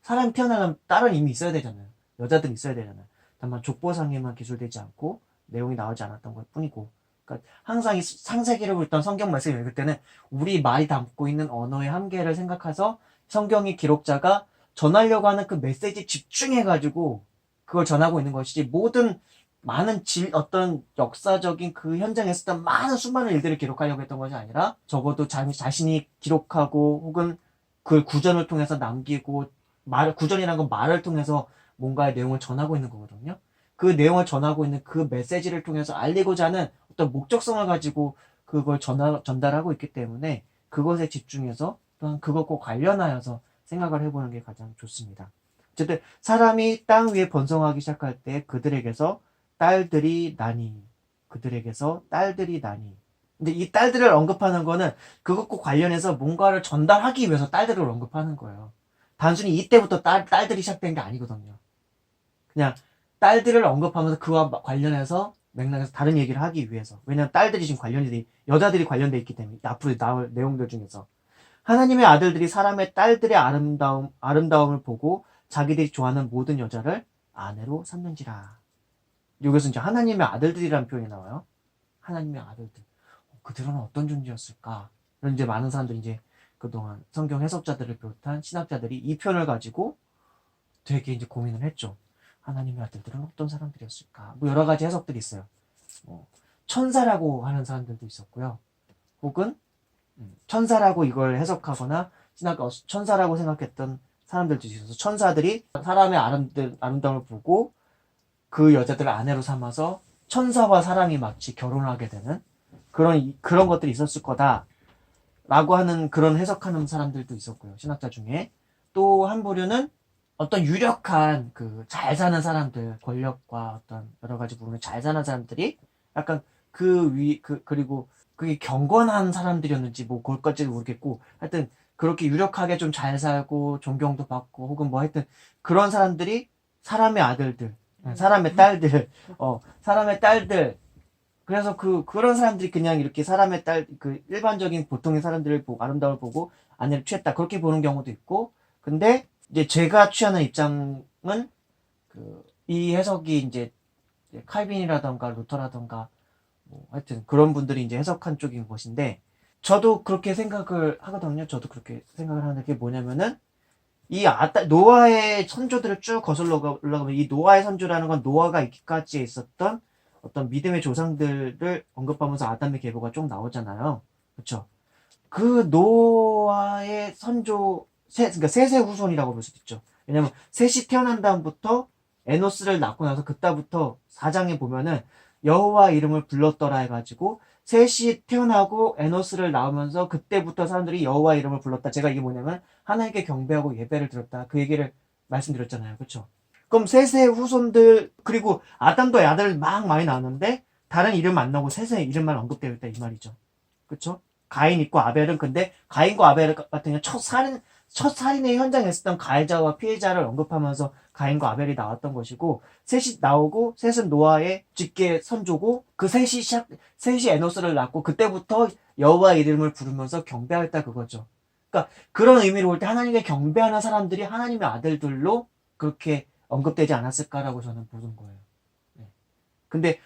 사람이 태어나려면 딸은 이미 있어야 되잖아요. 여자들이 있어야 되잖아요. 다만 족보상에만 기술되지 않고 내용이 나오지 않았던 것 뿐이고. 그러니까 항상 이 창세기를 읽던 성경 말씀을 읽을 때는 우리 말이 담고 있는 언어의 한계를 생각해서 성경의 기록자가 전하려고 하는 그 메시지 집중해가지고 그걸 전하고 있는 것이지 모든 많은 어떤 역사적인 그 현장에 있었던 많은 수많은 일들을 기록하려고 했던 것이 아니라 적어도 자신이 기록하고 혹은 그 구전을 통해서 남기고 구전이라는 건 말을 통해서 뭔가의 내용을 전하고 있는 거거든요. 그 내용을 전하고 있는 그 메시지를 통해서 알리고자 하는 어떤 목적성을 가지고 그걸 전달하고 있기 때문에 그것에 집중해서 또한 그것과 관련하여서 생각을 해보는 게 가장 좋습니다. 어쨌든 사람이 땅 위에 번성하기 시작할 때 그들에게서 딸들이 나니. 그들에게서 딸들이 나니. 근데 이 딸들을 언급하는 거는 그것과 관련해서 뭔가를 전달하기 위해서 딸들을 언급하는 거예요. 단순히 이때부터 딸들이 시작된 게 아니거든요. 그냥 딸들을 언급하면서 그와 관련해서 맥락에서 다른 얘기를 하기 위해서. 왜냐하면 딸들이 지금 여자들이 관련돼 있기 때문에 앞으로 나올 내용들 중에서 하나님의 아들들이 사람의 딸들의 아름다움을 보고 자기들이 좋아하는 모든 여자를 아내로 삼는지라. 여기서 이제 하나님의 아들들이라는 표현이 나와요. 하나님의 아들들. 그들은 어떤 존재였을까? 이런 이제 많은 사람들이 이제 그동안 성경 해석자들을 비롯한 신학자들이 이 표현을 가지고 되게 이제 고민을 했죠. 하나님의 아들들은 어떤 사람들이었을까? 뭐 여러 가지 해석들이 있어요. 천사라고 하는 사람들도 있었고요. 혹은 천사라고 이걸 해석하거나 천사라고 생각했던 사람들도 있어서 천사들이 사람의 아름다움을 보고 그 여자들을 아내로 삼아서 천사와 사람이 마치 결혼하게 되는 그런 것들이 있었을 거다라고 하는 그런 해석하는 사람들도 있었고요. 신학자 중에 또 한 부류는 어떤 유력한 그 잘 사는 사람들, 권력과 어떤 여러 가지 부분을 잘 사는 사람들이 약간 그리고 그게 경건한 사람들이었는지 뭐 그것까지는 모르겠고 하여튼 그렇게 유력하게 좀 잘 살고 존경도 받고 혹은 뭐 하여튼 그런 사람들이 사람의 아들들, 사람의 딸들. 그래서 그런 사람들이 그냥 이렇게 사람의 일반적인 보통의 사람들을 보고 아름다움을 보고 아내를 취했다. 그렇게 보는 경우도 있고. 근데 이제 제가 취하는 입장은 이 해석이 이제 칼빈이라던가 루터라던가 뭐 하여튼 그런 분들이 이제 해석한 쪽인 것인데 저도 그렇게 생각을 하거든요. 저도 그렇게 생각을 하는 게 뭐냐면은 노아의 선조들을 쭉 거슬러 올라가면 이 노아의 선조라는 건 노아가 있기까지에 있었던 어떤 믿음의 조상들을 언급하면서 아담의 계보가 쭉 나오잖아요. 그렇죠? 그 노아의 선조 그러니까 셋의 후손이라고 볼 수도 있죠. 왜냐면 셋이 태어난 다음부터 에노스를 낳고 나서 그때부터 4장에 보면은 여호와 이름을 불렀더라 해가지고 셋이 태어나고 에노스를 낳으면서 그때부터 사람들이 여호와 이름을 불렀다. 제가 이게 뭐냐면 하나님께 경배하고 예배를 드렸다. 그 얘기를 말씀드렸잖아요. 그렇죠? 그럼 셋의 후손들 그리고 아담도 아들 막 많이 나왔는데 다른 이름 안 나오고 셋의 이름만 언급되어 있다 이 말이죠. 그렇죠? 가인 있고 아벨은 근데 가인과 아벨 같은 경우 첫 살인의 현장에 있었던 가해자와 피해자를 언급하면서 가인과 아벨이 나왔던 것이고 셋이 나오고 셋은 노아의 직계 선조고 그 셋이 에노스를 낳고 그때부터 여호와 이름을 부르면서 경배했다 그거죠. 그러니까 그런 의미로 볼 때 하나님께 경배하는 사람들이 하나님의 아들들로 그렇게 언급되지 않았을까라고 저는 보는 거예요. 네. 근데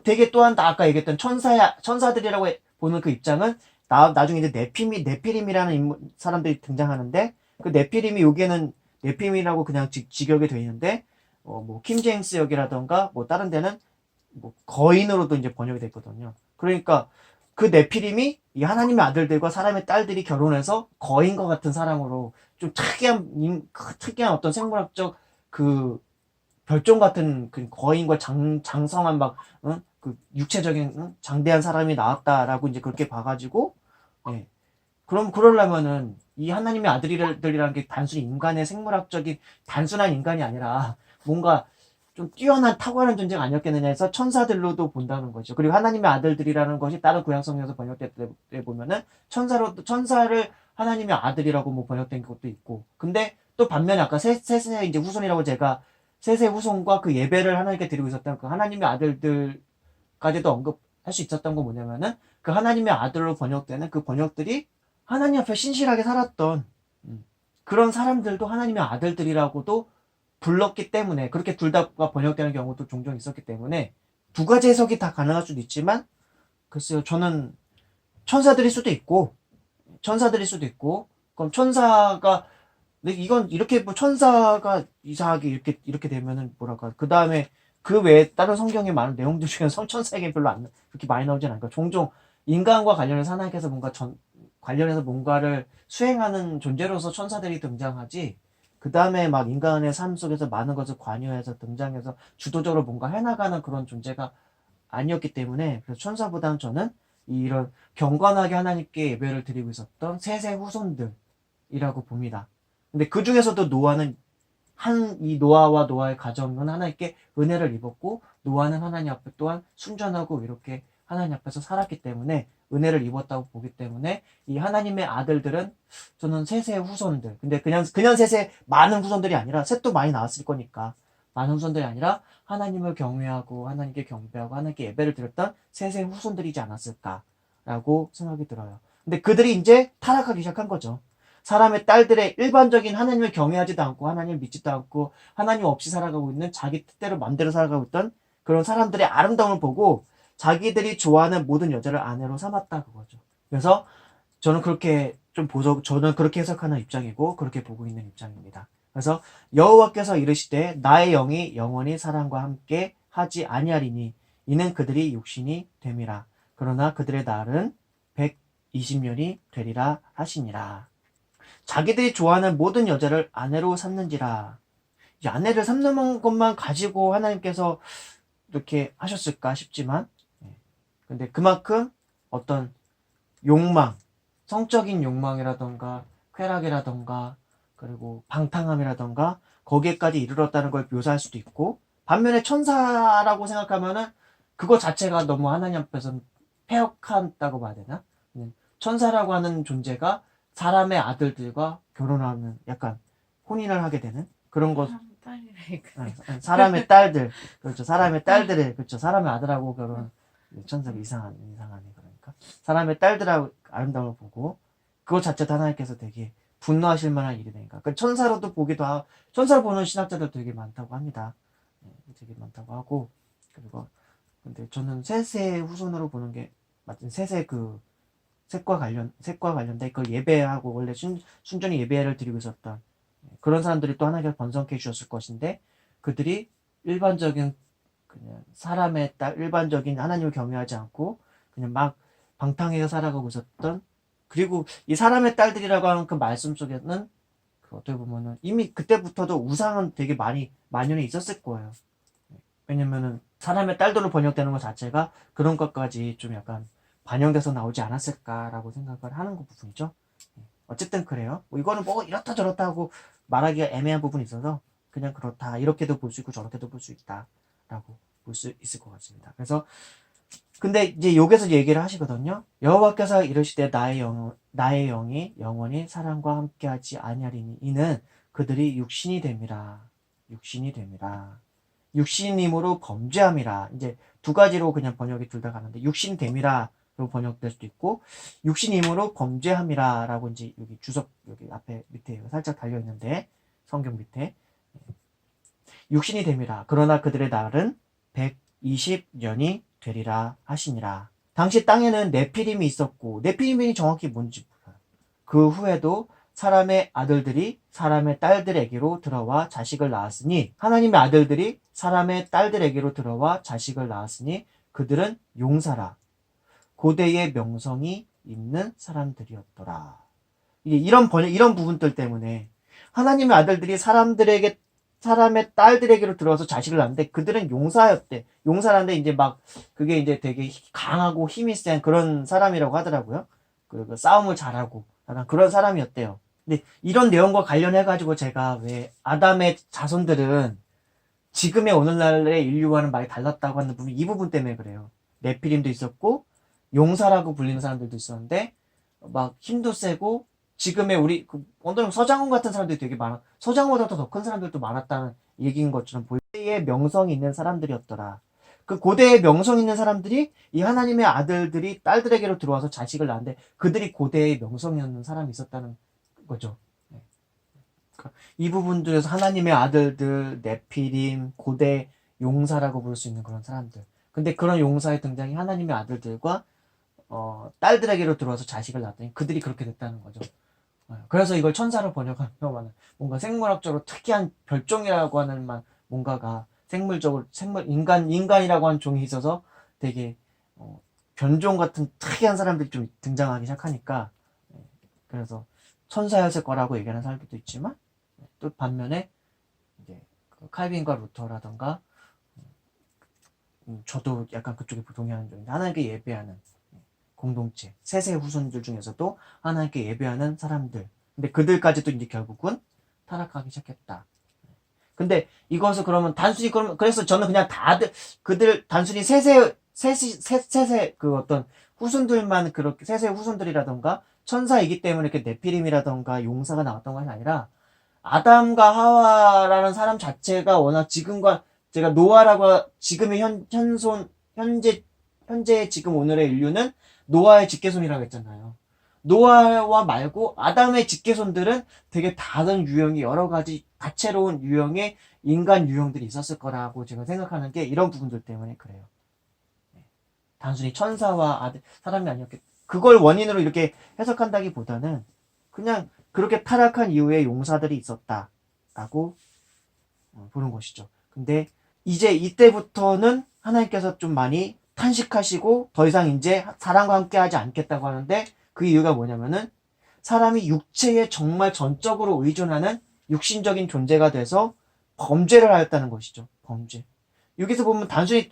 되게 또한 아까 얘기했던 천사들이라고 보는 그 입장은 나중에 이제 네피림이라는 사람들이 등장하는데 그 네피림이 여기에는 네피림이라고 그냥 직역이 되어 있는데 뭐 킴제임스 역이라던가 뭐 다른 데는 뭐 거인으로도 이제 번역이 됐거든요. 그러니까 그 네피림이 이 하나님의 아들들과 사람의 딸들이 결혼해서 거인과 같은 사람으로 좀 특이한 어떤 생물학적 그 별종 같은 그 거인과 장성한 그 육체적인 장대한 사람이 나왔다라고 이제 그렇게 봐가지고 예. 그럼 그러려면은 이 하나님의 아들들이라는 게 단순히 인간의 생물학적인 단순한 인간이 아니라 뭔가 좀 뛰어난 탁월한 존재가 아니었겠느냐 해서 천사들로도 본다는 거죠. 그리고 하나님의 아들들이라는 것이 다른 구약성에서 번역될 때 보면은 천사를 하나님의 아들이라고 뭐 번역된 것도 있고. 근데 또 반면에 아까 셋의 이제 후손이라고 제가 셋의 후손과 그 예배를 하나님께 드리고 있었던 그 하나님의 아들들까지도 언급할 수 있었던 건 뭐냐면은 그 하나님의 아들로 번역되는 그 번역들이 하나님 앞에 신실하게 살았던 그런 사람들도 하나님의 아들들이라고도 불렀기 때문에 그렇게 둘 다가 번역되는 경우도 종종 있었기 때문에 두 가지 해석이 다 가능할 수도 있지만 글쎄요 저는 천사들일 수도 있고 그럼 천사가 근데 이건 이렇게 뭐 천사가 이상하게 이렇게 되면은 뭐랄까 그 다음에 그 외에 다른 성경에 많은 내용들 중에 성천사에게 별로 안 그렇게 많이 나오진 않으니까 종종 인간과 관련해서 하나님께서 관련해서 뭔가를 수행하는 존재로서 천사들이 등장하지 그 다음에 막 인간의 삶 속에서 많은 것을 관여해서 등장해서 주도적으로 뭔가 해나가는 그런 존재가 아니었기 때문에 그래서 천사보다는 저는 이런 경건하게 하나님께 예배를 드리고 있었던 셋의 후손들이라고 봅니다. 근데 그 중에서도 노아는 이 노아와 노아의 가정은 하나님께 은혜를 입었고 노아는 하나님 앞에 또한 순전하고 이렇게 하나님 앞에서 살았기 때문에 은혜를 입었다고 보기 때문에 이 하나님의 아들들은 저는 셋의 후손들 근데 그냥 셋의 많은 후손들이 아니라 셋도 많이 나왔을 거니까 많은 후손들이 아니라 하나님을 경외하고 하나님께 경배하고 하나님께 예배를 드렸던 셋의 후손들이지 않았을까라고 생각이 들어요. 근데 그들이 이제 타락하기 시작한 거죠. 사람의 딸들의 일반적인 하나님을 경외하지도 않고 하나님을 믿지도 않고 하나님 없이 살아가고 있는 자기 뜻대로 맘대로 살아가고 있던 그런 사람들의 아름다움을 보고 자기들이 좋아하는 모든 여자를 아내로 삼았다 그거죠. 그래서 저는 저는 그렇게 해석하는 입장이고 그렇게 보고 있는 입장입니다. 그래서 여호와께서 이르시되 나의 영이 영원히 사람과 함께 하지 아니하리니 이는 그들이 육신이 됨이라. 그러나 그들의 날은 120년이 되리라 하시니라. 자기들이 좋아하는 모든 여자를 아내로 삼는지라. 이 아내를 삼는 것만 가지고 하나님께서 이렇게 하셨을까 싶지만 근데 그만큼 어떤 욕망, 성적인 욕망이라던가 쾌락이라던가 그리고 방탕함이라던가 거기에까지 이르렀다는 걸 묘사할 수도 있고 반면에 천사라고 생각하면은 그거 자체가 너무 하나님 앞에서는 폐역한다고 봐야 되나? 천사라고 하는 존재가 사람의 아들들과 결혼하는 약간 혼인을 하게 되는 그런 것 딸이라니까. 사람의 딸들 그렇죠 사람의 딸들을 그렇죠 사람의 아들하고 결혼 천사가 이상하네 그러니까 사람의 딸들하고 아름다움을 보고 그것 자체도 하나님께서 되게 분노하실 만한 일이 되니까 그 천사로도 보기도 하고 천사를 보는 신학자들 되게 많다고 합니다. 되게 많다고 하고 그리고 근데 저는 셋의 후손으로 보는 게 맞은 셋의 그 셋과 관련된 그 예배하고 원래 순전히 예배를 드리고 있었던 그런 사람들이 또 하나님께서 번성케 해주셨을 것인데 그들이 일반적인 그냥 사람의 일반적인 하나님을 경외하지 않고 그냥 막 방탕하게 살아가고 있었던 그리고 이 사람의 딸들이라고 하는 그 말씀 속에는 그 어떻게 보면은 이미 그때부터도 우상은 되게 많이 만연해 있었을 거예요. 왜냐면은 사람의 딸들로 번역되는 것 자체가 그런 것까지 좀 약간 반영돼서 나오지 않았을까라고 생각을 하는 그 부분이죠. 어쨌든 그래요. 뭐 이거는 뭐 이렇다 저렇다 하고 말하기가 애매한 부분이 있어서 그냥 그렇다 이렇게도 볼 수 있고 저렇게도 볼 수 있다라고 볼 수 있을 것 같습니다. 그래서 근데 이제 여기서 얘기를 하시거든요. 여호와께서 이르시되 나의 영이 영원히 사람과 함께하지 아니하리니 이는 그들이 육신이 됨이라. 육신임으로 범죄함이라. 이제 두 가지로 그냥 번역이 둘 다 가는데 육신됨이라로 번역될 수도 있고 육신임으로 범죄함이라라고 이제 여기 주석 여기 앞에 밑에 살짝 달려 있는데 성경 밑에 육신이 됨이라. 그러나 그들의 날은 120년이 되리라 하시니라. 당시 땅에는 네피림이 있었고 네피림이 정확히 뭔지 몰라요. 그 후에도 사람의 아들들이 사람의 딸들에게로 들어와 자식을 낳았으니 하나님의 아들들이 사람의 딸들에게로 들어와 자식을 낳았으니 그들은 용사라. 고대의 명성이 있는 사람들이었더라. 이런 부분들 때문에 하나님의 아들들이 사람의 딸들에게로 들어와서 자식을 낳는데 그들은 용사였대. 용사라는데 이제 막 그게 이제 되게 강하고 힘이 센 그런 사람이라고 하더라고요. 그리고 싸움을 잘하고 약간 그런 사람이었대요. 근데 이런 내용과 관련해가지고 제가 왜 아담의 자손들은 지금의 오늘날의 인류와는 많이 달랐다고 하는 부분 이 부분 때문에 그래요. 네피림도 있었고 용사라고 불리는 사람들도 있었는데 막 힘도 세고 지금의 우리 어떤 서장훈 같은 사람들이 되게 많아. 서장훈보다 더 큰 사람들도 많았다는 얘기인 것처럼 고대의 명성이 있는 사람들이었더라. 그 고대의 명성 있는 사람들이 이 하나님의 아들들이 딸들에게로 들어와서 자식을 낳는데 그들이 고대의 명성이 있는 사람이 있었다는 거죠. 네. 이 부분들에서 하나님의 아들들, 네피림, 고대 용사라고 부를 수 있는 그런 사람들. 근데 그런 용사의 등장이 하나님의 아들들과 딸들에게로 들어와서 자식을 낳았더니 그들이 그렇게 됐다는 거죠. 그래서 이걸 천사로 번역하면 뭔가 생물학적으로 특이한 별종이라고 하는 뭔가가 인간이라고 하는 종이 있어서 되게 변종 같은 특이한 사람들이 좀 등장하기 시작하니까 그래서 천사였을 거라고 얘기하는 사람들도 있지만 또 반면에 이제 칼빈과 루터라던가 저도 약간 그쪽에 동의하는 쪽인데 하나님께 예배하는 공동체, 세세 후손들 중에서도 하나님께 예배하는 사람들. 근데 그들까지도 이제 결국은 타락하기 시작했다. 근데 이것을 그러면 단순히 그래서 저는 그냥 그들 단순히 세세 그 어떤 후손들만 그렇게 세세 후손들이라던가 천사이기 때문에 이렇게 네피림이라던가 용사가 나왔던 것이 아니라 아담과 하와라는 사람 자체가 워낙 지금과 제가 노아라고 지금의 현재 지금 오늘의 인류는 노아의 직계손이라고 했잖아요. 노아와 말고 아담의 직계손들은 되게 다른 유형이 여러 가지 다채로운 유형의 인간 유형들이 있었을 거라고 제가 생각하는 게 이런 부분들 때문에 그래요. 단순히 천사와 사람이 아니었겠. 그걸 원인으로 이렇게 해석한다기보다는 그냥 그렇게 타락한 이후에 용사들이 있었다라고 보는 것이죠. 근데 이제 이때부터는 하나님께서 좀 많이 탄식하시고 더 이상 이제 사람과 함께 하지 않겠다고 하는데 그 이유가 뭐냐면은 사람이 육체에 정말 전적으로 의존하는 육신적인 존재가 돼서 범죄를 하였다는 것이죠. 범죄. 여기서 보면 단순히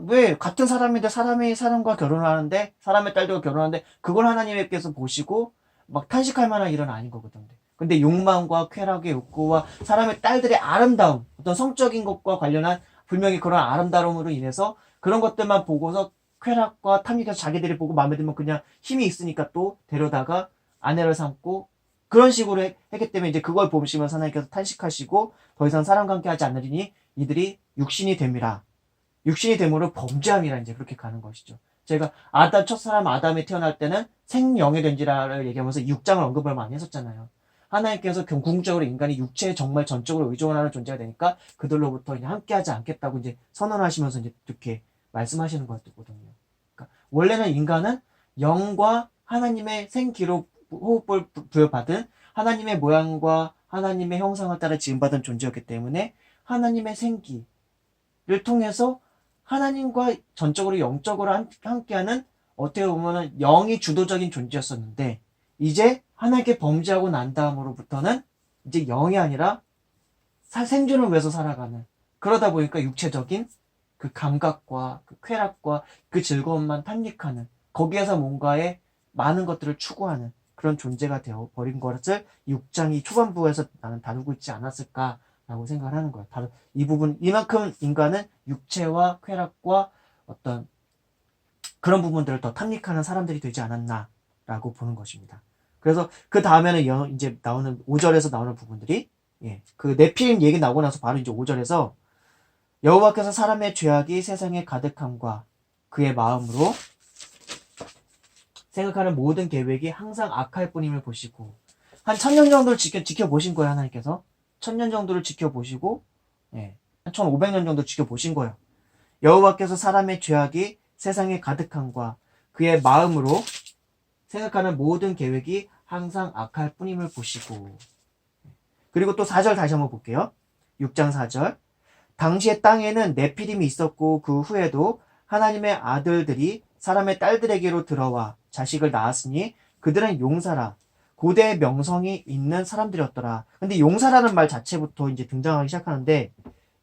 왜 같은 사람인데 사람이 사람과 결혼하는데 사람의 딸과 결혼하는데 그걸 하나님께서 보시고 막 탄식할 만한 일은 아닌 거거든요. 근데 욕망과 쾌락의 욕구와 사람의 딸들의 아름다움, 어떤 성적인 것과 관련한 분명히 그런 아름다움으로 인해서 그런 것들만 보고서 쾌락과 탐닉해서 자기들이 보고 마음에 들면 그냥 힘이 있으니까 또 데려다가 아내를 삼고 그런 식으로 했기 때문에 이제 그걸 보시면서 하나님께서 탄식하시고 더 이상 사람과 함께 하지 않으리니 이들이 육신이 됨이라. 육신이 됨으로 범죄함이라 이제 그렇게 가는 것이죠. 제가 첫사람 아담이 태어날 때는 생영의 된지라를 얘기하면서 6장을 언급을 많이 했었잖아요. 하나님께서 궁극적으로 인간이 육체에 정말 전적으로 의존하는 존재가 되니까 그들로부터 이제 함께하지 않겠다고 이제 선언하시면서 이제 이렇게 말씀하시는 거였거든요. 그러니까 원래는 인간은 영과 하나님의 생기로 호흡을 부여받은 하나님의 모양과 하나님의 형상을 따라 지음받은 존재였기 때문에 하나님의 생기를 통해서 하나님과 전적으로 영적으로 함께하는 어떻게 보면은 영이 주도적인 존재였었는데 이제 하나님께 범죄하고 난 다음으로부터는 이제 영이 아니라 생존을 위해서 살아가는 그러다 보니까 육체적인 그 감각과 그 쾌락과 그 즐거움만 탐닉하는 거기에서 뭔가의 많은 것들을 추구하는 그런 존재가 되어버린 것을 6장이 초반부에서 나는 다루고 있지 않았을까라고 생각을 하는 거예요. 이 부분, 이만큼 인간은 육체와 쾌락과 어떤 그런 부분들을 더 탐닉하는 사람들이 되지 않았나라고 보는 것입니다. 그래서 그 다음에는 이제 나오는 5절에서 나오는 부분들이 그 네피림 얘기 나오고 나서 바로 이제 5절에서 여호와께서 사람의 죄악이 세상에 가득함과 그의 마음으로 생각하는 모든 계획이 항상 악할 뿐임을 보시고 한 1000년 정도를 지켜보신 거예요. 하나님께서 1000년 정도를 지켜보시고 한 1500년 정도 지켜보신 거예요. 여호와께서 사람의 죄악이 세상에 가득함과 그의 마음으로 생각하는 모든 계획이 항상 악할 뿐임을 보시고 그리고 또 4절 다시 한번 볼게요. 6장 4절 당시의 땅에는 네피림이 있었고 그 후에도 하나님의 아들들이 사람의 딸들에게로 들어와 자식을 낳았으니 그들은 용사라 고대의 명성이 있는 사람들이었더라. 근데 용사라는 말 자체부터 이제 등장하기 시작하는데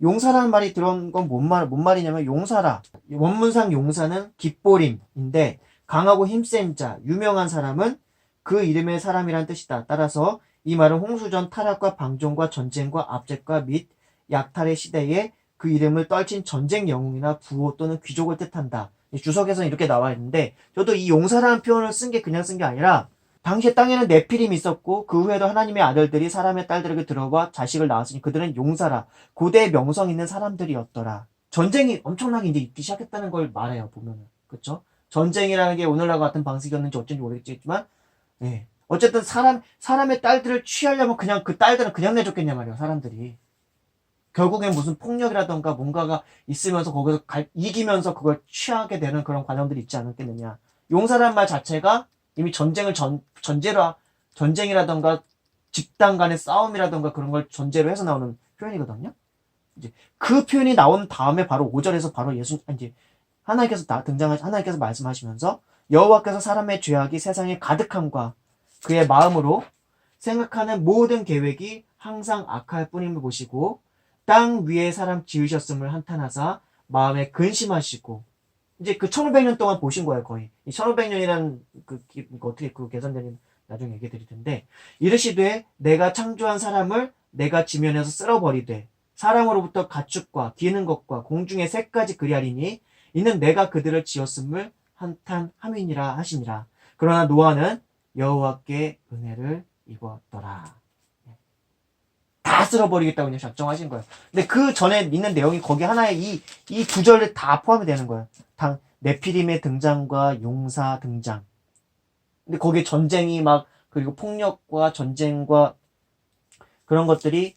용사라는 말이 들어온 건 뭔 말이냐면 용사라 원문상 용사는 깃보림인데 강하고 힘센 자 유명한 사람은 그 이름의 사람이란 뜻이다. 따라서 이 말은 홍수전 타락과 방종과 전쟁과 압제과 및 약탈의 시대에 그 이름을 떨친 전쟁 영웅이나 부호 또는 귀족을 뜻한다. 주석에서는 이렇게 나와 있는데 저도 이 용사라는 표현을 쓴 게 그냥 쓴 게 아니라 당시에 땅에는 네피림이 있었고 그 후에도 하나님의 아들들이 사람의 딸들에게 들어와 자식을 낳았으니 그들은 용사라 고대 명성 있는 사람들이었더라. 전쟁이 엄청나게 이제 있기 시작했다는 걸 말해요. 보면은 그렇죠? 전쟁이라는 게 오늘날 같은 방식이었는지 어쩐지 모르겠지만 예. 어쨌든 사람의 딸들을 취하려면 그냥 그 딸들은 그냥 내줬겠냐 말이에요. 사람들이. 결국엔 무슨 폭력이라던가 뭔가가 있으면서 거기서 이기면서 그걸 취하게 되는 그런 과정들이 있지 않았겠느냐. 용사란 말 자체가 이미 전쟁이라던가 집단 간의 싸움이라던가 그런 걸 전제로 해서 나오는 표현이거든요. 이제 그 표현이 나온 다음에 바로 5절에서 바로 이제 하나님께서 말씀하시면서 여호와께서 사람의 죄악이 세상에 가득함과 그의 마음으로 생각하는 모든 계획이 항상 악할 뿐임을 보시고 땅 위에 사람 지으셨음을 한탄하사 마음에 근심하시고 이제 그 1500년 동안 보신 거예요 거의 이 1500년이라는 어떻게 그 계산되는 나중에 얘기 드릴 텐데 이르시되 내가 창조한 사람을 내가 지면에서 쓸어버리되 사람으로부터 가축과 기는 것과 공중의 새까지 그리하리니 이는 내가 그들을 지었음을 한탄함이니라 하시니라. 그러나 노아는 여호와께 은혜를 입었더라. 다 쓸어버리겠다고 그냥 작정하신 거예요. 근데 그 전에 있는 내용이 거기 하나에 이 구절에 다 포함이 되는 거예요. 네피림의 등장과 용사 등장. 근데 거기에 전쟁이 그리고 폭력과 전쟁과 그런 것들이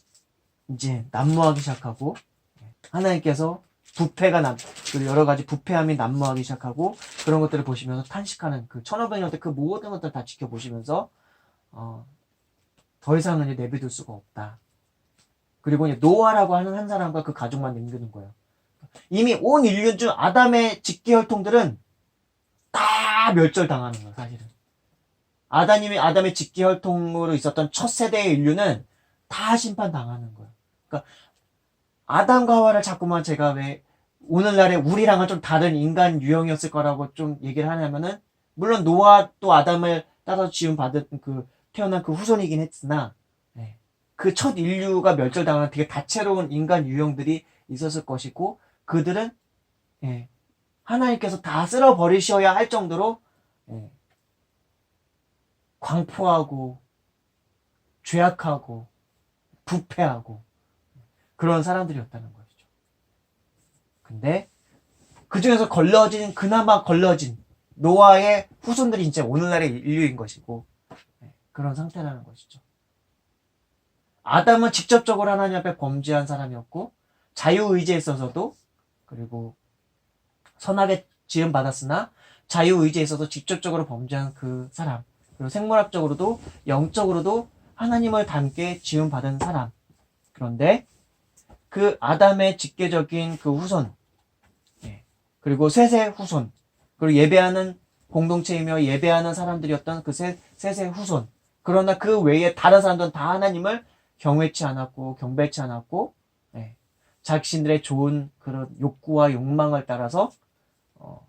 이제 난무하기 시작하고, 하나님께서 그리고 여러 가지 부패함이 난무하기 시작하고, 그런 것들을 보시면서 탄식하는 그 1500년 때 그 모든 것들 다 지켜보시면서, 더 이상은 이제 내비둘 수가 없다. 그리고 이제 노아라고 하는 한 사람과 그 가족만 남기는 거예요. 이미 온 인류 중 아담의 직계혈통들은 다 멸절당하는 거예요, 사실은. 아담의 직계혈통으로 있었던 첫 세대의 인류는 다 심판당하는 거예요. 그러니까 아담과 하와를 자꾸만 제가 왜 오늘날의 우리랑은 좀 다른 인간 유형이었을 거라고 좀 얘기를 하냐면은 물론 노아도 아담을 따라서 태어난 그 후손이긴 했으나 그 첫 인류가 멸절당하는 되게 다채로운 인간 유형들이 있었을 것이고 그들은 하나님께서 다 쓸어버리셔야 할 정도로 광포하고 죄악하고 부패하고 그런 사람들이었다는 것이죠. 근데 그 중에서 그나마 걸러진 노아의 후손들이 이제 오늘날의 인류인 것이고 그런 상태라는 것이죠. 아담은 직접적으로 하나님 앞에 범죄한 사람이었고 자유의지에 있어서도 그리고 선하게 지음 받았으나 자유의지에 있어서 직접적으로 범죄한 그 사람 그리고 생물학적으로도 영적으로도 하나님을 닮게 지음 받은 사람. 그런데 그 아담의 직계적인 그 후손 그리고 셋의 후손 그리고 예배하는 공동체이며 예배하는 사람들이었던 그 셋의 후손. 그러나 그 외에 다른 사람들은 다 하나님을 경외치 않았고 경배치 않았고 자신들의 좋은 그런 욕구와 욕망을 따라서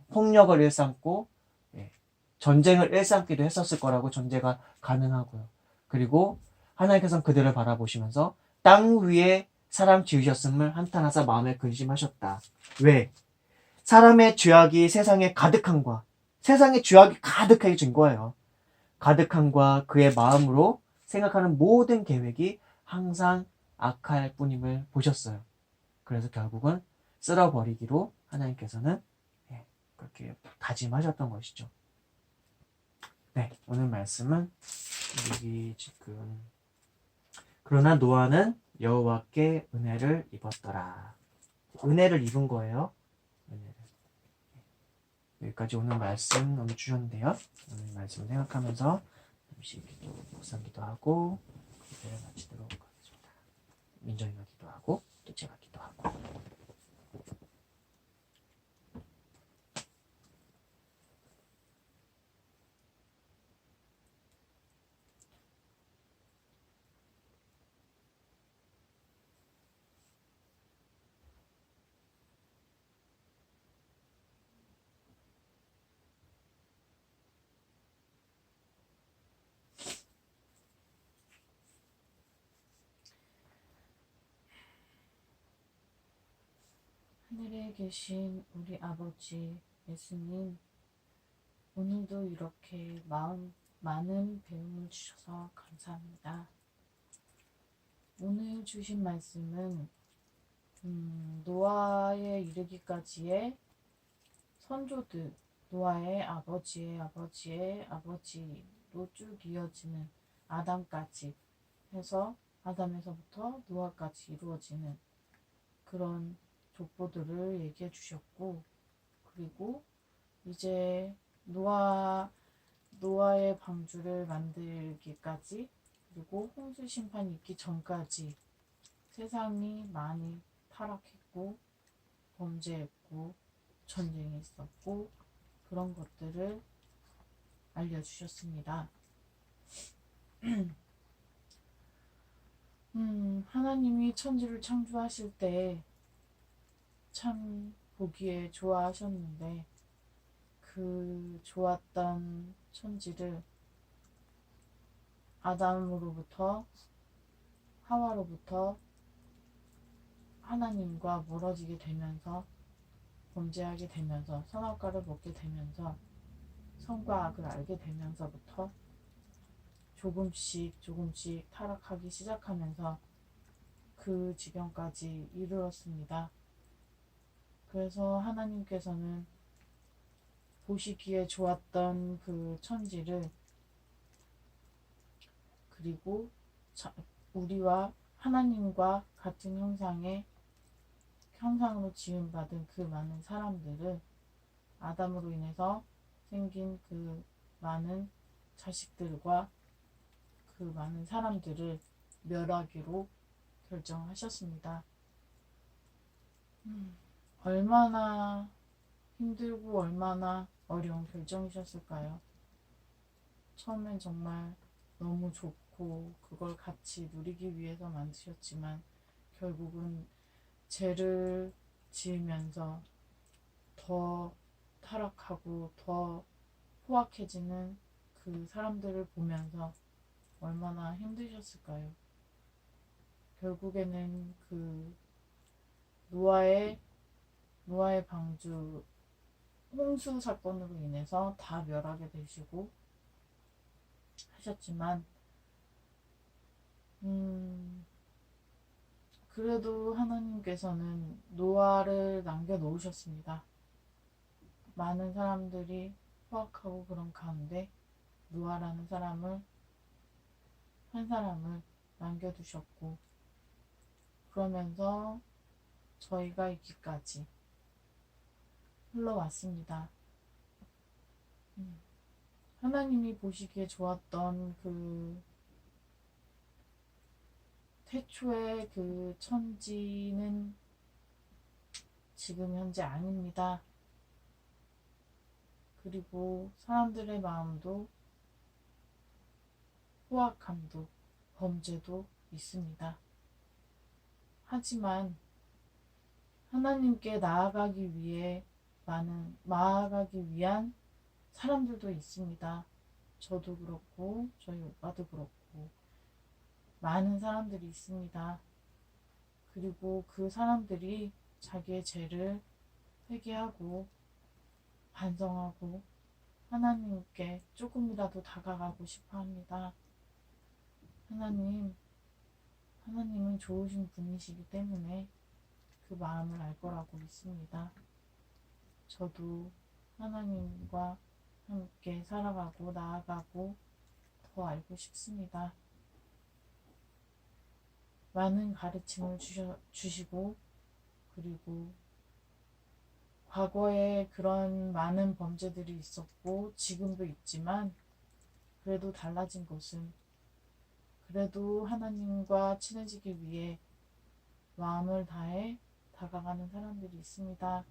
폭력을 일삼고 전쟁을 일삼기도 했었을 거라고 전제가 가능하고요. 그리고 하나님께서는 그들을 바라보시면서 땅 위에 사람 지으셨음을 한탄하사 마음에 근심하셨다. 왜? 사람의 죄악이 세상에 가득함과 세상의 죄악이 가득하게 진 거예요. 가득함과 그의 마음으로 생각하는 모든 계획이 항상 악할 뿐임을 보셨어요. 그래서 결국은 쓸어버리기로 하나님께서는 그렇게 다짐하셨던 것이죠. 네, 오늘 말씀은 여기 지금 그러나 노아는 여호와께 은혜를 입었더라. 은혜를 입은 거예요. 은혜를. 여기까지 오늘 말씀 너무 주셨는데요. 오늘 말씀 생각하면서 잠시 묵상 기도하고 기도를 마치도록 하겠습니다. 민정이가 기도하고 또 제가 기도하고. 하늘에 계신 우리 아버지 예수님, 오늘도 이렇게 마음 많은 배움을 주셔서 감사합니다. 오늘 주신 말씀은 노아에 이르기까지의 선조들, 노아의 아버지의 아버지의 아버지로 쭉 이어지는 아담까지 해서 아담에서부터 노아까지 이루어지는 그런 족보들을 얘기해 주셨고, 그리고 이제 노아의 방주를 만들기까지, 그리고 홍수 심판이 있기 전까지 세상이 많이 타락했고 범죄했고 전쟁이 있었고 그런 것들을 알려주셨습니다. 하나님이 천지를 창조하실 때 참 보기에 좋아하셨는데 그 좋았던 천지를 아담으로부터 하와로부터 하나님과 멀어지게 되면서 범죄하게 되면서 선악과를 먹게 되면서 선과 악을 알게 되면서부터 조금씩 조금씩 타락하기 시작하면서 그 지경까지 이르렀습니다. 그래서 하나님께서는 보시기에 좋았던 그 천지를, 그리고 우리와 하나님과 같은 형상으로 지음받은 그 많은 사람들을, 아담으로 인해서 생긴 그 많은 자식들과 그 많은 사람들을 멸하기로 결정하셨습니다. 얼마나 힘들고 얼마나 어려운 결정이셨을까요? 처음엔 정말 너무 좋고 그걸 같이 누리기 위해서 만드셨지만 결국은 죄를 지으면서 더 타락하고 더 포악해지는 그 사람들을 보면서 얼마나 힘드셨을까요? 결국에는 그 노아의 방주 홍수 사건으로 인해서 다 멸하게 되시고 하셨지만 그래도 하나님께서는 노아를 남겨놓으셨습니다. 많은 사람들이 포악하고 그런 가운데 노아라는 한 사람을 남겨두셨고, 그러면서 저희가 있기까지 흘러왔습니다. 하나님이 보시기에 좋았던 그 태초의 그 천지는 지금 현재 아닙니다. 그리고 사람들의 마음도 포악함도 범죄도 있습니다. 하지만 하나님께 나아가기 위한 사람들도 있습니다. 저도 그렇고 저희 오빠도 그렇고 많은 사람들이 있습니다. 그리고 그 사람들이 자기의 죄를 회개하고 반성하고 하나님께 조금이라도 다가가고 싶어 합니다. 하나님은 좋으신 분이시기 때문에 그 마음을 알 거라고 믿습니다. 저도 하나님과 함께 살아가고 나아가고 더 알고 싶습니다. 많은 가르침을 주시고, 그리고 과거에 그런 많은 범죄들이 있었고 지금도 있지만 그래도 달라진 것은, 그래도 하나님과 친해지기 위해 마음을 다해 다가가는 사람들이 있습니다.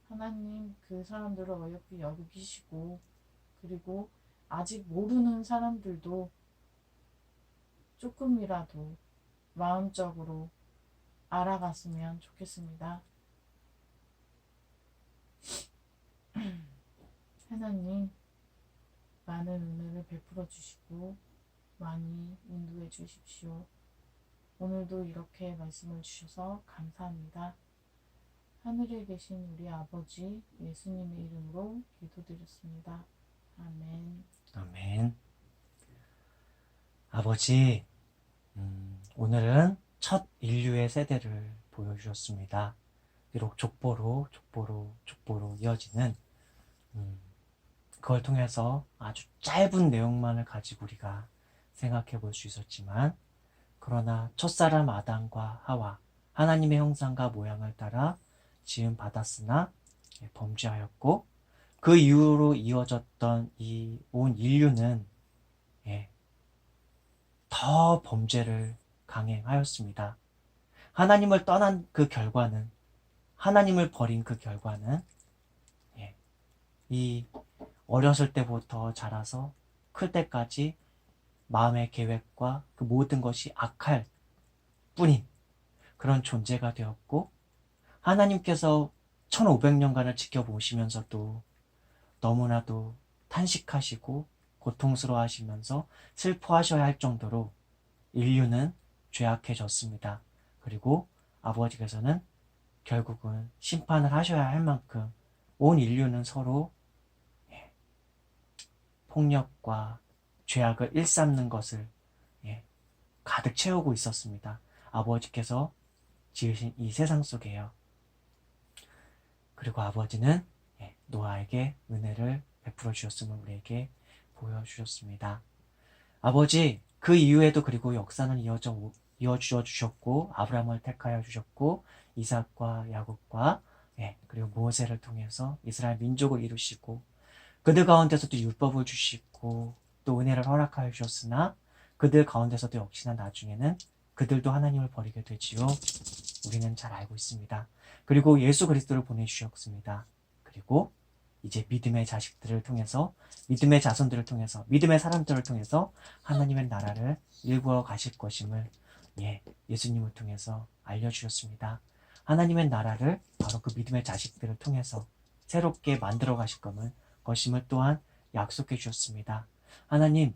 하나님 그 사람들을 어여삐 여기시고, 그리고 아직 모르는 사람들도 조금이라도 마음적으로 알아갔으면 좋겠습니다. 하나님 많은 은혜를 베풀어 주시고 많이 인도해 주십시오. 오늘도 이렇게 말씀을 주셔서 감사합니다. 하늘에 계신 우리 아버지 예수님의 이름으로 기도드렸습니다. 아멘. 아멘. 아버지, 오늘은 첫 인류의 세대를 보여주셨습니다. 비록 족보로 이어지는 그걸 통해서 아주 짧은 내용만을 가지고 우리가 생각해 볼 수 있었지만, 그러나 첫사람 아담과 하와 하나님의 형상과 모양을 따라 지음 받았으나 범죄하였고, 그 이후로 이어졌던 이 온 인류는 더 범죄를 강행하였습니다. 하나님을 떠난 그 결과는, 하나님을 버린 그 결과는 이 어렸을 때부터 자라서 클 때까지 마음의 계획과 그 모든 것이 악할 뿐인 그런 존재가 되었고, 하나님께서 1500년간을 지켜보시면서도 너무나도 탄식하시고 고통스러워 하시면서 슬퍼하셔야 할 정도로 인류는 죄악해졌습니다. 그리고 아버지께서는 결국은 심판을 하셔야 할 만큼 온 인류는 서로 폭력과 죄악을 일삼는 것을 가득 채우고 있었습니다. 아버지께서 지으신 이 세상 속에요. 그리고 아버지는 노아에게 은혜를 베풀어 주셨음을 우리에게 보여주셨습니다. 아버지, 그 이후에도 그리고 역사는 이어주어 주셨고, 아브라함을 택하여 주셨고, 이삭과 야곱과 그리고 모세를 통해서 이스라엘 민족을 이루시고, 그들 가운데서도 율법을 주시고 또 은혜를 허락하여 주셨으나, 그들 가운데서도 역시나 나중에는 그들도 하나님을 버리게 되지요. 우리는 잘 알고 있습니다. 그리고 예수 그리스도를 보내주셨습니다. 그리고 이제 믿음의 자식들을 통해서, 믿음의 자손들을 통해서, 믿음의 사람들을 통해서 하나님의 나라를 일구어 가실 것임을 예수님을 통해서 알려주셨습니다. 하나님의 나라를 바로 그 믿음의 자식들을 통해서 새롭게 만들어 가실 것임을 또한 약속해 주셨습니다. 하나님,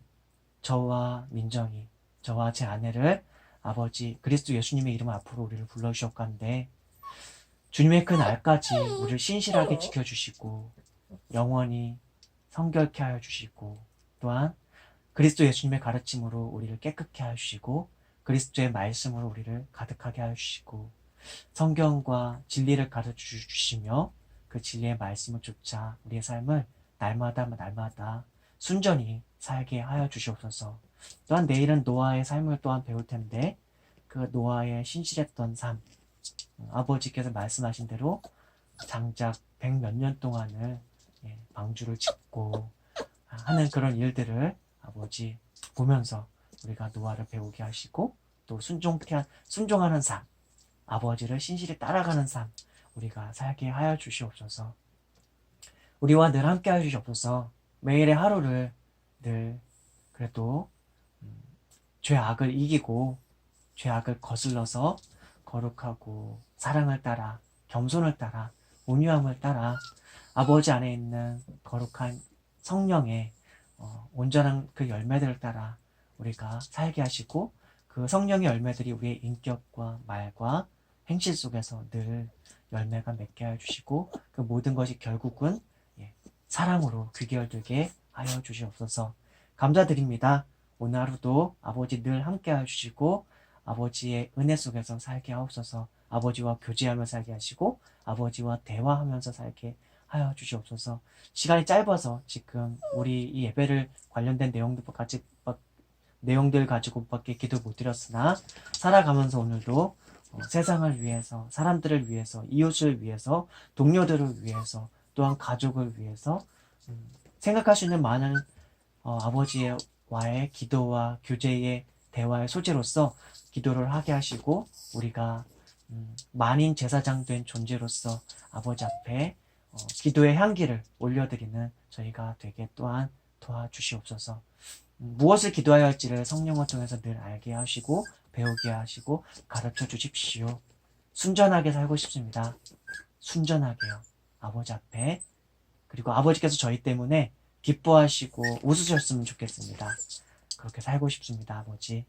저와 민정이, 저와 제 아내를 아버지 그리스도 예수님의 이름 앞으로 우리를 불러주셨건데, 주님의 그 날까지 우리를 신실하게 지켜주시고 영원히 성결케 하여 주시고, 또한 그리스도 예수님의 가르침으로 우리를 깨끗게 하여 주시고, 그리스도의 말씀으로 우리를 가득하게 하여 주시고, 성경과 진리를 가르쳐 주시며 그 진리의 말씀을 쫓아 우리의 삶을 날마다 순전히 살게 하여 주시옵소서. 또한 내일은 노아의 삶을 또한 배울 텐데, 그 노아의 신실했던 삶, 아버지께서 말씀하신 대로 장작 100몇 년 동안을 방주를 짓고 하는 그런 일들을 아버지 보면서 우리가 노아를 배우게 하시고, 또 순종하는 삶, 아버지를 신실히 따라가는 삶 우리가 살게 하여 주시옵소서. 우리와 늘 함께 하여 주시옵소서. 매일의 하루를 늘 그래도 죄악을 이기고 죄악을 거슬러서 거룩하고 사랑을 따라, 겸손을 따라, 온유함을 따라 아버지 안에 있는 거룩한 성령의 온전한 그 열매들을 따라 우리가 살게 하시고, 그 성령의 열매들이 우리의 인격과 말과 행실 속에서 늘 열매가 맺게 하여 주시고, 그 모든 것이 결국은 사랑으로 귀결되게 하여 주시옵소서. 감사드립니다. 오늘 하루도 아버지 늘 함께 하여 주시고, 아버지의 은혜 속에서 살게 하옵소서. 아버지와 교제하며 살게 하시고, 아버지와 대화하면서 살게 하여 주시옵소서. 시간이 짧아서 지금 우리 이 예배를 관련된 내용들 가지고밖에 기도 못 드렸으나, 살아가면서 오늘도 세상을 위해서, 사람들을 위해서, 이웃을 위해서, 동료들을 위해서, 또한 가족을 위해서 생각할 수 있는 많은 아버지와의 기도와 교제의 대화의 소재로서 기도를 하게 하시고, 우리가 만인 제사장 된 존재로서 아버지 앞에 기도의 향기를 올려드리는 저희가 되게 또한 도와주시옵소서. 무엇을 기도해야 할지를 성령을 통해서 늘 알게 하시고 배우게 하시고 가르쳐 주십시오. 순전하게 살고 싶습니다. 순전하게요. 아버지 앞에. 그리고 아버지께서 저희 때문에 기뻐하시고 웃으셨으면 좋겠습니다. 그렇게 살고 싶습니다. 아버지,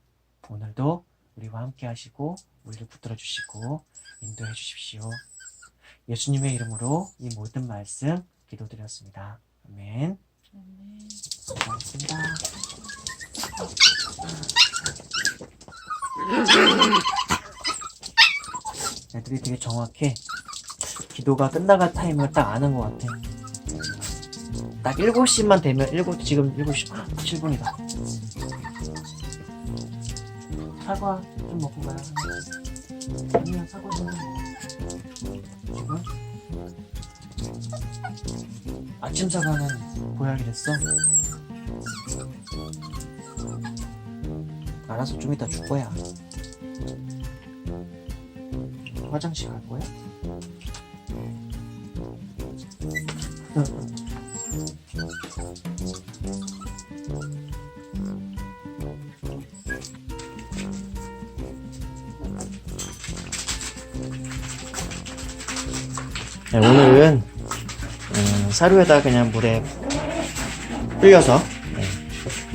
오늘도 우리와 함께 하시고 우리를 붙들어 주시고 인도해 주십시오. 예수님의 이름으로 이 모든 말씀 기도드렸습니다. 아멘. 아멘. 고맙습니다. 애들이 되게 정확해. 기도가 끝나갈 타임을 딱 아는 것 같아. 딱 7시만 되면 지금 7시 7분이다. 사과 좀 먹고 가요. 아니면 사과 좀 먹어. 지금 아침 사과는 보약이 됐어. 알아서 좀 이따 줄 거야. 화장실 갈 거야? 네, 오늘은 사료에다 그냥 물에 불려서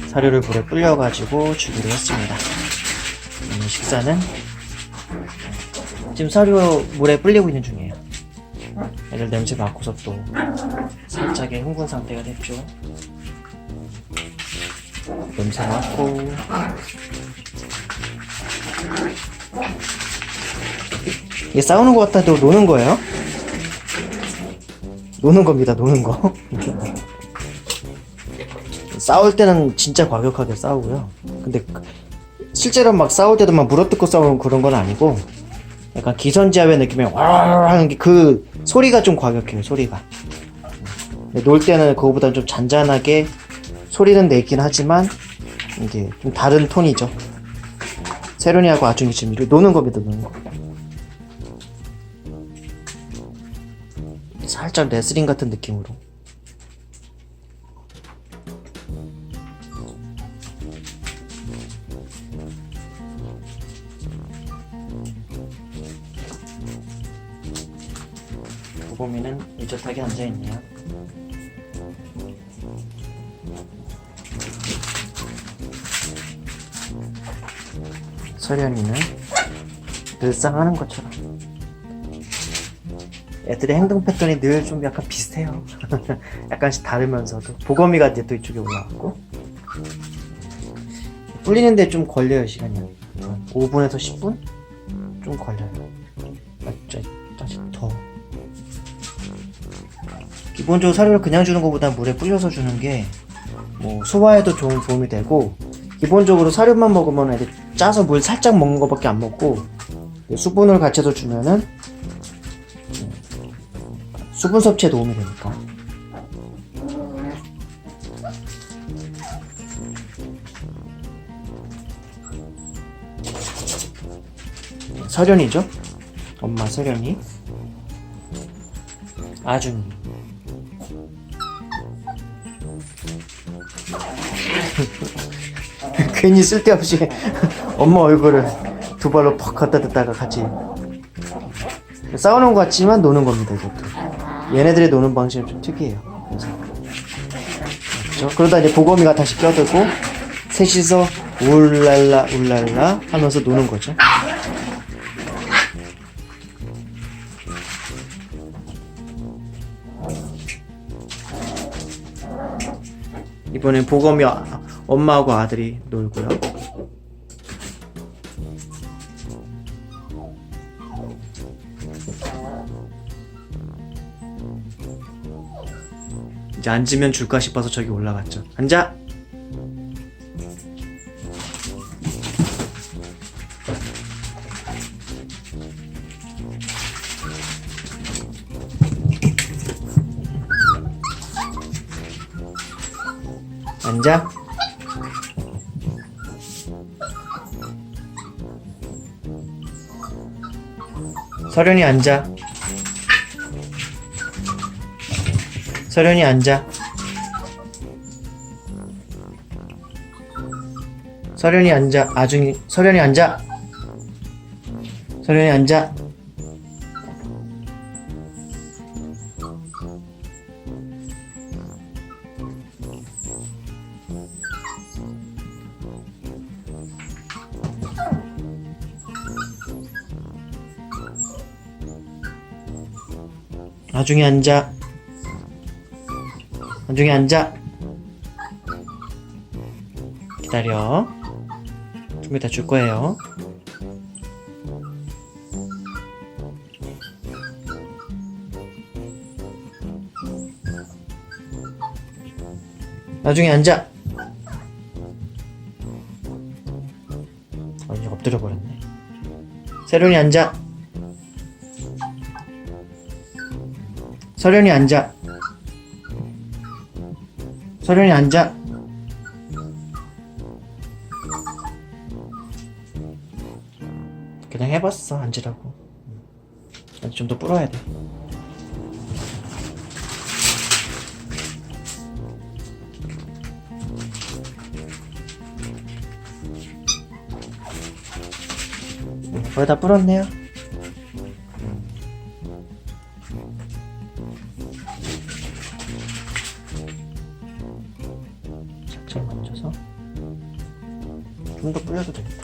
사료를 물에 불려가지고 주기로 했습니다. 오늘 식사는 지금 사료 물에 불리고 있는 중이에요. 애들 냄새 맡고서 또 살짝의 흥분 상태가 됐죠. 냄새 맡고 이게 싸우는 것 같아도 노는 거예요. 노는 겁니다. 노는 거. 싸울 때는 진짜 과격하게 싸우고요. 근데 실제로 막 싸울 때도 막 물어뜯고 싸우는 그런 건 아니고 약간 기선제압의 느낌이 와르르 하는 게 그 소리가 좀 과격해요. 소리가. 놀 때는 그거보다는 좀 잔잔하게 소리는 내긴 하지만 이게 좀 다른 톤이죠. 세련이하고 아중이 지금 이렇게 노는 겁니다. 노는 거. 살짝 레슬링 같은 느낌으로. 보미는 일젓하게 앉아있네요. 서련이는 늘상 하는 것처럼 애들의 행동 패턴이 늘 좀 약간 비슷해요. 약간씩 다르면서도 보검이가 이제 또 이쪽에 올라왔고 불리는데 좀 걸려요. 시간이 5분에서 10분? 좀 걸려요. 아직 더 기본적으로 사료를 그냥 주는 것보다 물에 불려서 주는 게 뭐 소화에도 좋은 도움이 되고 기본적으로 사료만 먹으면 애들 짜서 물 살짝 먹는 것밖에 안 먹고 수분을 같이 해서 주면은 수분 섭취에 도움이 되니까. 서련이죠? 엄마 서련이. 아중이. 괜히 쓸데없이 엄마 얼굴을 두 발로 퍽 갖다 대다가 같이 싸우는 것 같지만 노는 겁니다. 이것도 얘네들이 노는 방식은 좀 특이해요. 그렇죠? 그러다 이제 보검이가 다시 껴들고 셋이서 울랄라 울랄라 하면서 노는 거죠. 이번엔 보검이 엄마하고 아들이 놀고요. 이제 앉으면 줄까 싶어서 저기 올라갔죠. 앉아! 앉아. 서련이 앉아. 서련이 앉아. 서련이 앉아. 아중이 서련이 앉아. 서련이 앉아. 아중이 앉아. 아중이 앉아. 기다려. 좀 이따 줄 거예요. 나중에 앉아. 이제 엎드려 버렸네. 세련이 앉아. 서련이 앉아. 서련이 앉아. 그냥 해봤어. 앉으라고. 좀 더 불어야 돼. 거의 다 불었네요. 살짝 만져서 좀 더 불려도 되겠다.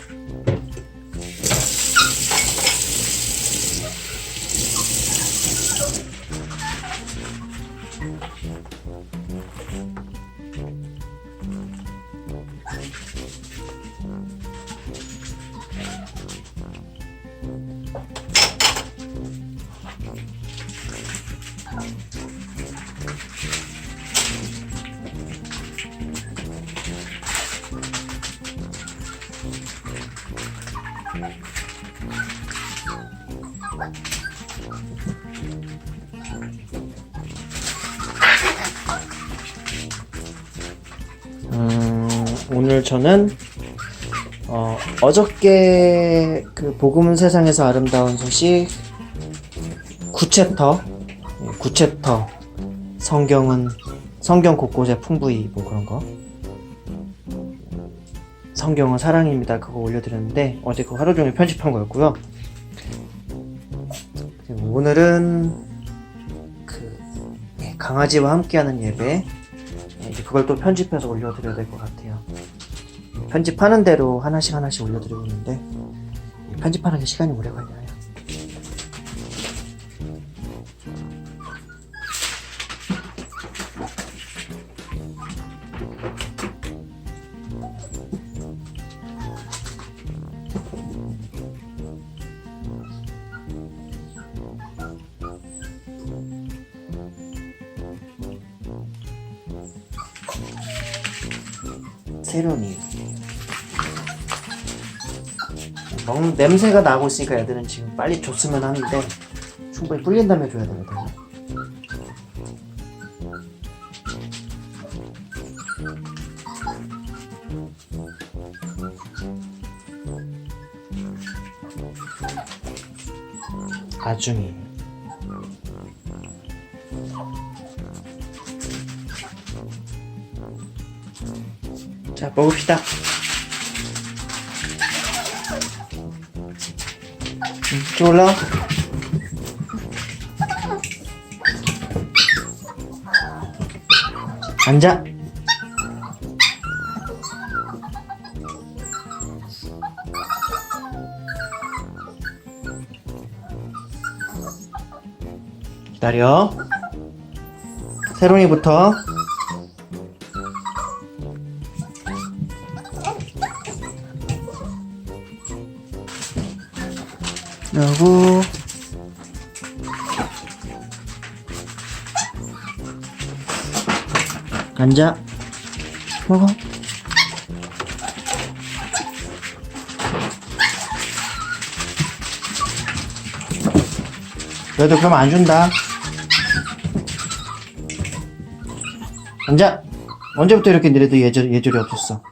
오늘 저는 어저께 그 복음은 세상에서 아름다운 소식 9챕터 성경 곳곳에 풍부히 뭐 그런 거 성경은 사랑입니다 그거 올려드렸는데 어제 그거 하루 종일 편집한 거였고요. 오늘은 그 강아지와 함께하는 예배 이제 그걸 또 편집해서 올려드려야 될 것 같아요. 편집하는 대로 하나씩 올려드리고 있는데 편집하는 게 시간이 오래 걸려요. 세련이 냄새가 나고 있으니까 애들은 지금 빨리 줬으면 하는데 충분히 불린 다음에 줘야 되거든요. 아중이 자 먹읍시다. 좀 올라와. 앉아. 기다려. 세롱이부터. 그리고 앉아. 먹어. 그래도 그럼 안 준다. 앉아. 언제부터 이렇게 니네도 예절이 없었어?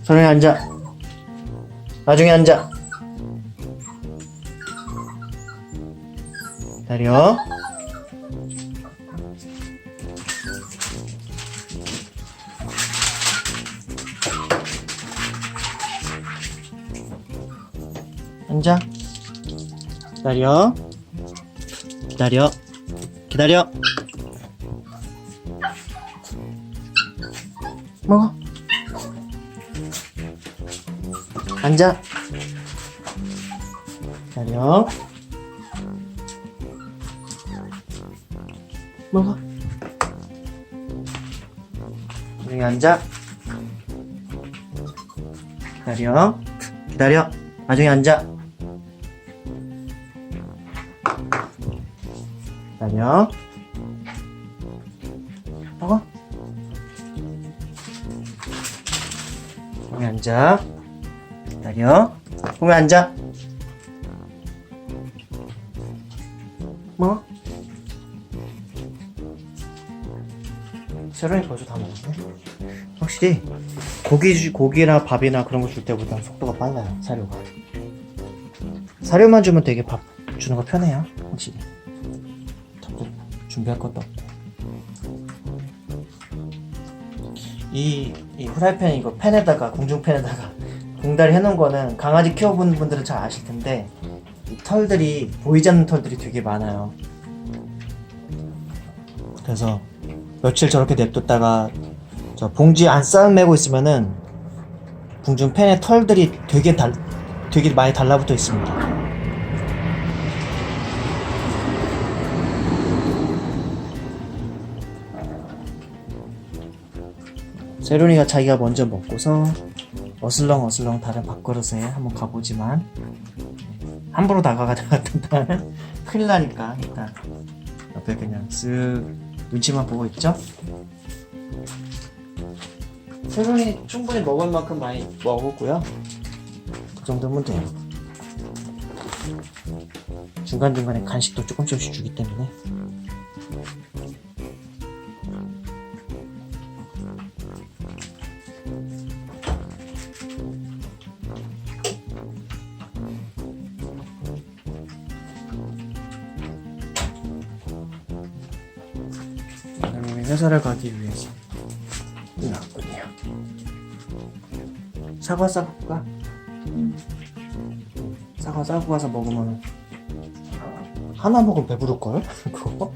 서른이 앉아. 나중에 앉아. 기다려. 앉아. 기다려. 기다려. 기다려. 먹어. 앉아. 기다려. 먹어. 조용히 앉아. 기다려. 기다려. 나중에 앉아. 기다려. 먹어. 조용히 앉아. 기다려. 조용히 앉아. 뭐? 세론이 벌써 다 먹었네. 확실히 고기나 밥이나 그런 거 줄 때보다 속도가 빨라요. 사료만 주면 되게 밥 주는 거 편해요. 확실히 자꾸 준비할 것도 없고. 이 후라이팬 이거 공중팬에다가 봉다리 해놓은 거는 강아지 키워본 분들은 잘 아실 텐데 이 털들이 보이지 않는 털들이 되게 많아요. 그래서 며칠 저렇게 냅뒀다가 저 봉지 안 싸매고 있으면은 공중팬에 털들이 되게 많이 달라붙어 있습니다. 세론이가 자기가 먼저 먹고서 어슬렁어슬렁 다른 밥그릇에 한번 가보지만 함부로 다가가다가는 큰일 나니까 일단 옆에 그냥 쓱 눈치만 보고 있죠. 세론이 충분히 먹을 만큼 많이 먹었고요. 그 정도면 돼요. 중간중간에 간식도 조금씩 주기 때문에. 하나님이 회사를 가기 위해서 나왔군요. 사과 싸볼까? 사과 싸고 가서 먹으면 하나 먹으면 배부를걸? 그거?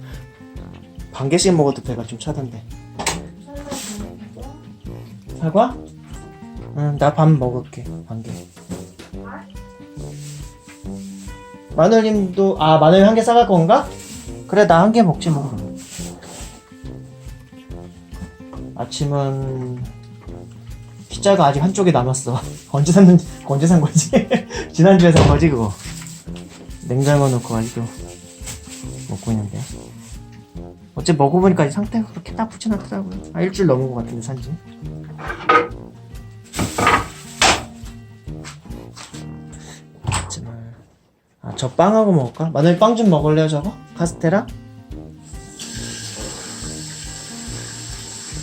반 개씩 먹어도 배가 좀 차던데. 사과? 응, 나 반 먹을게. 반 개. 마늘님도 마늘 한 개 싸갈 건가? 그래, 나 한 개 먹지 뭐. 그럼. 아침은 피자가 아직 한쪽에 남았어. 언제 산 거지? 지난주에 산 거지 그거. 냉장고 넣고 아직도 먹고 있는데. 어째 먹어보니까 상태가 그렇게 나쁘진 않더라고요. 일주일 넘은 것 같은데 산지. 저 빵하고 먹을까? 마늘 빵 좀 먹을래요 저거? 카스테라?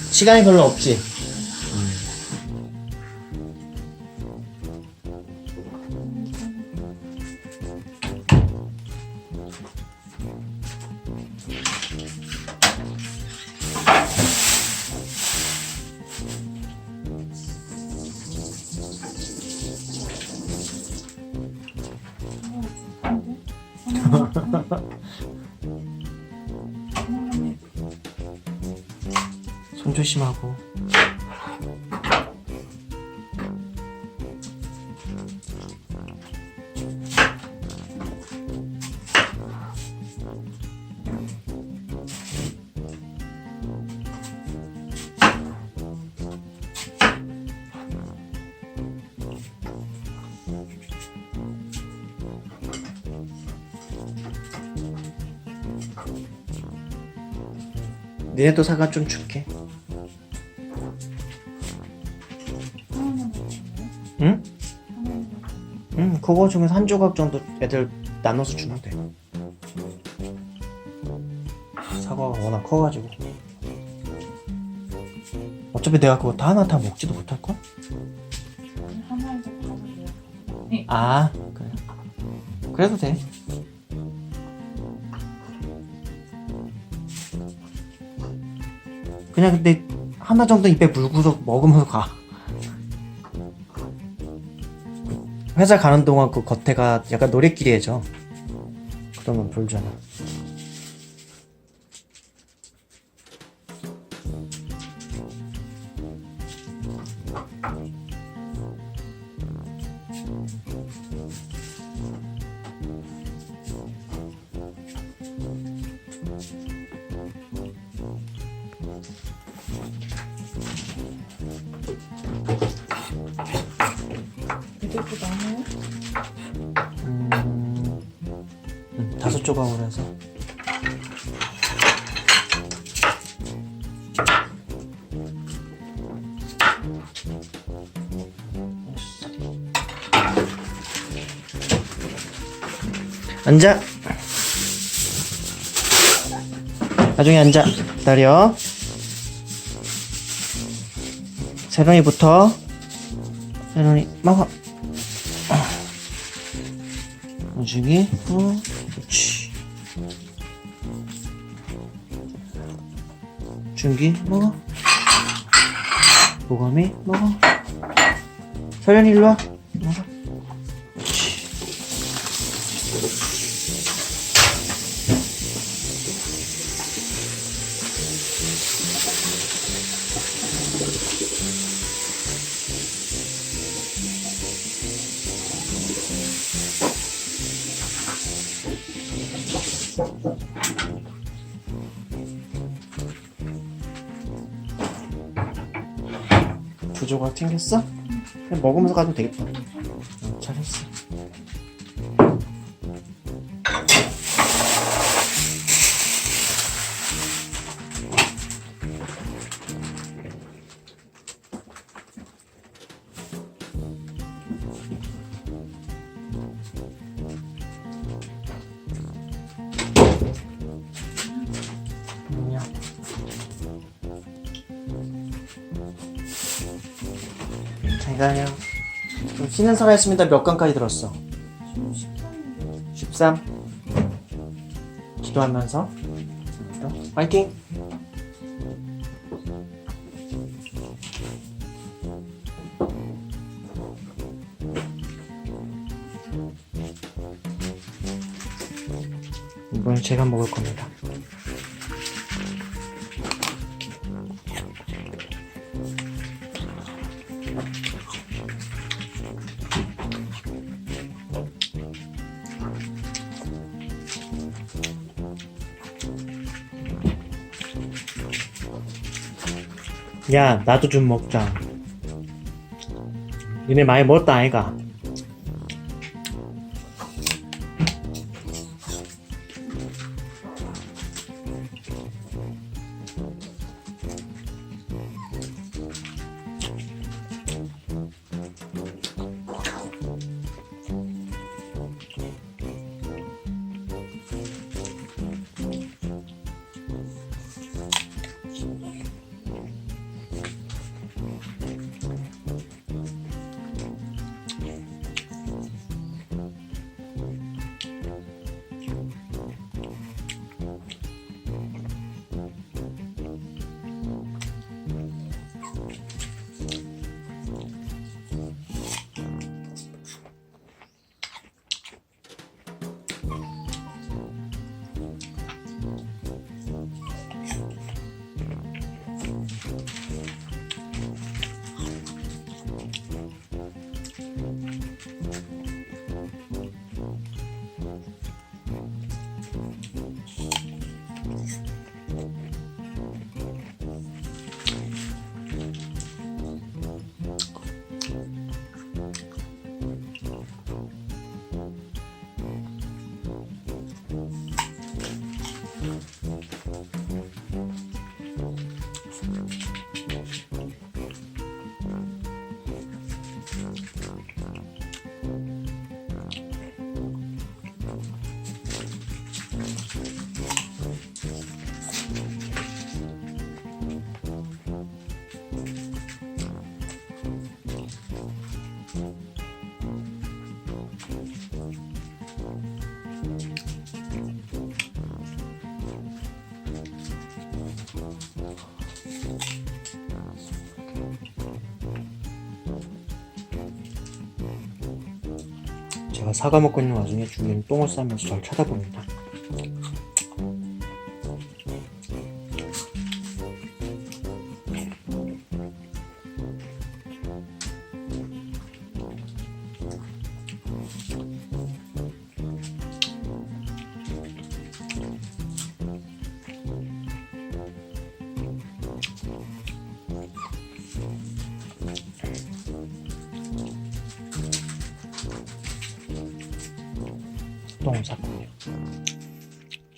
시간이 별로 없지? 손 조심하고. 니네도 사과 좀 줄게. 응? 응, 그거 중에서 한 조각 정도 애들 나눠서 주면 돼. 사과가 워낙 커가지고. 어차피 내가 그거 하나 다 먹지도 못할걸? 하나에서 받을래요. 아, 그래. 그래도 돼. 그냥 근데 하나 정도 입에 물고서 먹으면서 가. 회사 가는 동안 그 겉에가 약간 노랫길이해져. 그러면 불잖아. 이거 너무 5조각으로 해서. 앉아. 나중에 앉아. 기다려. 세론이부터. 세론이 먹어. 나중에 그렇지. 준기 먹어. 보검이 먹어. 서련이 일로와. 먹어. 그렇지. 두 조각 챙겼어? 그냥 먹으면서 가도 되겠다. 잘했어. 잘 가요. 그럼 쉬는 사람 했습니다. 몇 강까지 들었어? 13. 기도하면서 파이팅! 이번엔 제가 먹을 겁니다. 야, 나도 좀 먹자. 니네 많이 먹었다 아이가? 제가 사과 먹고 있는 와중에 주인은 똥을 싸면서 저를 쳐다봅니다. 똥을 쌌군요.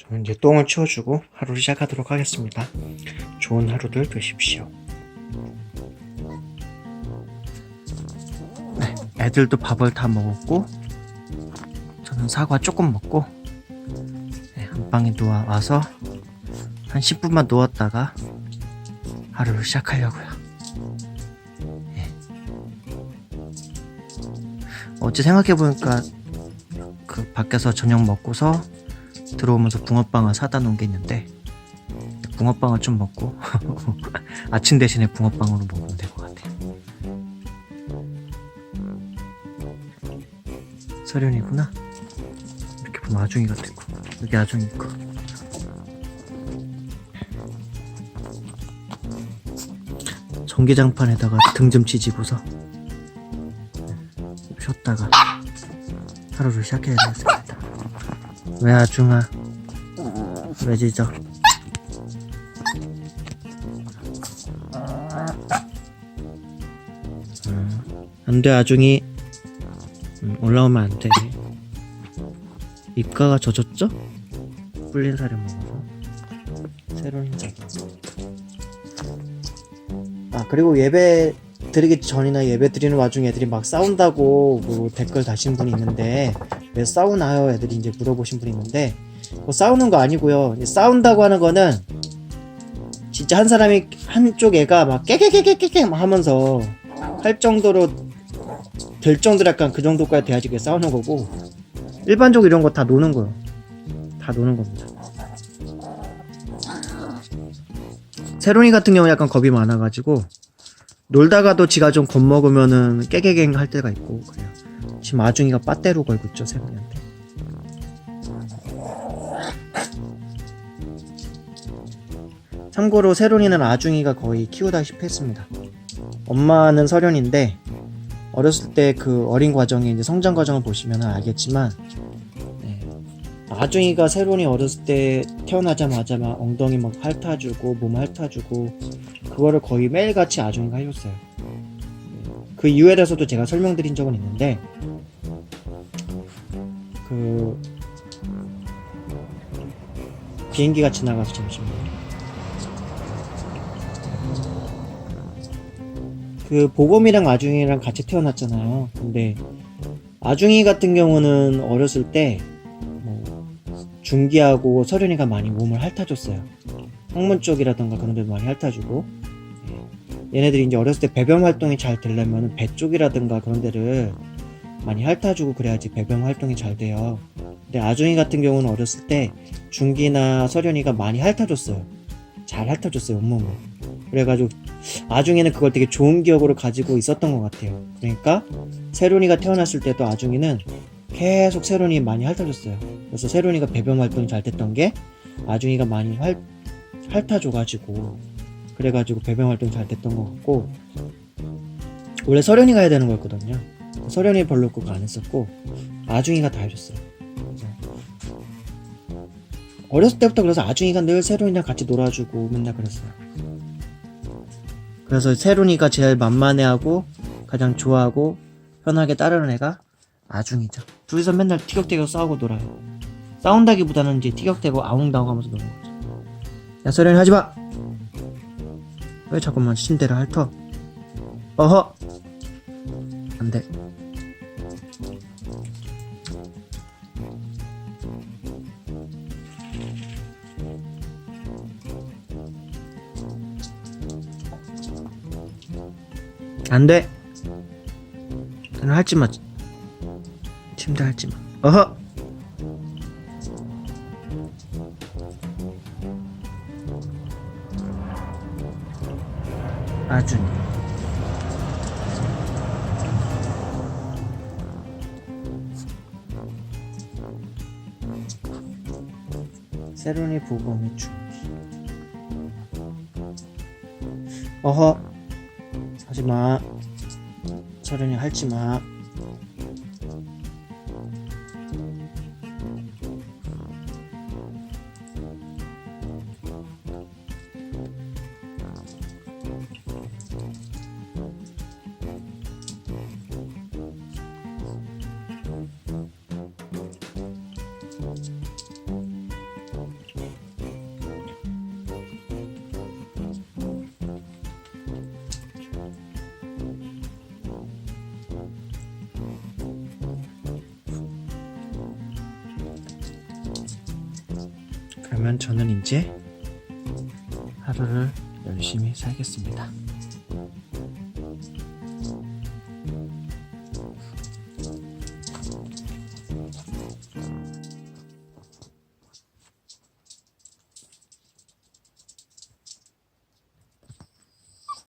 저는 이제 똥을 치워주고 하루를 시작하도록 하겠습니다. 좋은 하루들 되십시오. 네, 애들도 밥을 다 먹었고 저는 사과 조금 먹고 네, 안방에 누워와서 한 10분만 누웠다가 하루를 시작하려고요. 네. 어제 생각해보니까 그 밖에서 저녁 먹고서 들어오면서 붕어빵을 사다 놓은 게 있는데 붕어빵을 좀 먹고 아침 대신에 붕어빵으로 먹으면 될 것 같아요. 서련이구나. 이렇게 보면 아중이 같고 여기 아중이 있고. 전기장판에다가 등 좀 지지고서 쉬었다가 하루를 시작해야 되겠습니다. 왜 아중아? 왜 짖어? 안돼 아중이. 올라오면 안돼. 입가가 젖었죠? 불린 살을 먹어서. 새로운 인생. 아 그리고 예배 드리기 전이나 예배 드리는 와중에 애들이 막 싸운다고 뭐 댓글 다신 분이 있는데 왜 싸우나요? 애들이 이제 물어보신 분이 있는데 뭐 싸우는 거 아니고요. 싸운다고 하는 거는 진짜 한 사람이 한쪽 애가 막 깨깨깨깨깨 막 하면서 할 정도로 될 정도로 약간 그 정도까지 돼야지 그게 싸우는 거고 일반적으로 이런 거 다 노는 거예요. 다 노는 겁니다. 세론이 같은 경우는 약간 겁이 많아가지고 놀다가도 지가 좀 겁먹으면은 깨개갱 할 때가 있고 그래요. 지금 아중이가 빠떼로 걸고 있죠 세론이한테. 참고로 세론이는 아중이가 거의 키우다시피 했습니다. 엄마는 서련인데 어렸을 때 그 어린 과정에 이제 성장 과정을 보시면 알겠지만 네. 아중이가 세론이 어렸을 때 태어나자마자 막 엉덩이 막 핥아주고 몸 핥아주고 그거를 거의 매일같이 아중이가 해줬어요. 그 이유에 대해서도 제가 설명드린 적은 있는데 그 비행기가 지나가서 잠시만요. 그 보검이랑 아중이랑 같이 태어났잖아요. 근데 아중이 같은 경우는 어렸을 때 뭐 중기하고 서련이가 많이 몸을 핥아줬어요. 항문 쪽이라던가 그런 데도 많이 핥아주고 얘네들이 이제 어렸을 때 배변 활동이 잘 되려면 배 쪽이라든가 그런 데를 많이 핥아주고 그래야지 배변 활동이 잘 돼요. 근데 아중이 같은 경우는 어렸을 때 중기나 서련이가 많이 핥아줬어요. 잘 핥아줬어요 온몸을. 그래가지고 아중이는 그걸 되게 좋은 기억으로 가지고 있었던 것 같아요. 그러니까 세론이가 태어났을 때도 아중이는 계속 세론이 많이 핥아줬어요. 그래서 세론이가 배변 활동이 잘 됐던 게 아중이가 많이 핥아줘가지고 그래가지고 배변 활동이 잘 됐던 것 같고 원래 서련이가 해야 되는 거였거든요. 서련이 별로 그거 안 했었고 아중이가 다 해줬어요. 어렸을 때부터 그래서 아중이가 늘 세론이랑 같이 놀아주고 맨날 그랬어요. 그래서 세론이가 제일 만만해하고 가장 좋아하고 편하게 따르는 애가 아중이죠. 둘이서 맨날 티격태격 싸우고 놀아요. 싸운다기보다는 이제 티격태격 아웅다웅 하면서 노는 거죠. 야 세련이 하지마! 왜 자꾸만 침대를 핥어? 어허! 안돼. 안돼. 너는 핥지마. 침대 핥지마. 어허. 아준이. 세론이 보검이 준비. 어허. 하지마. 서련이 핥지마. 그러면 저는 이제 하루를 열심히 살겠습니다.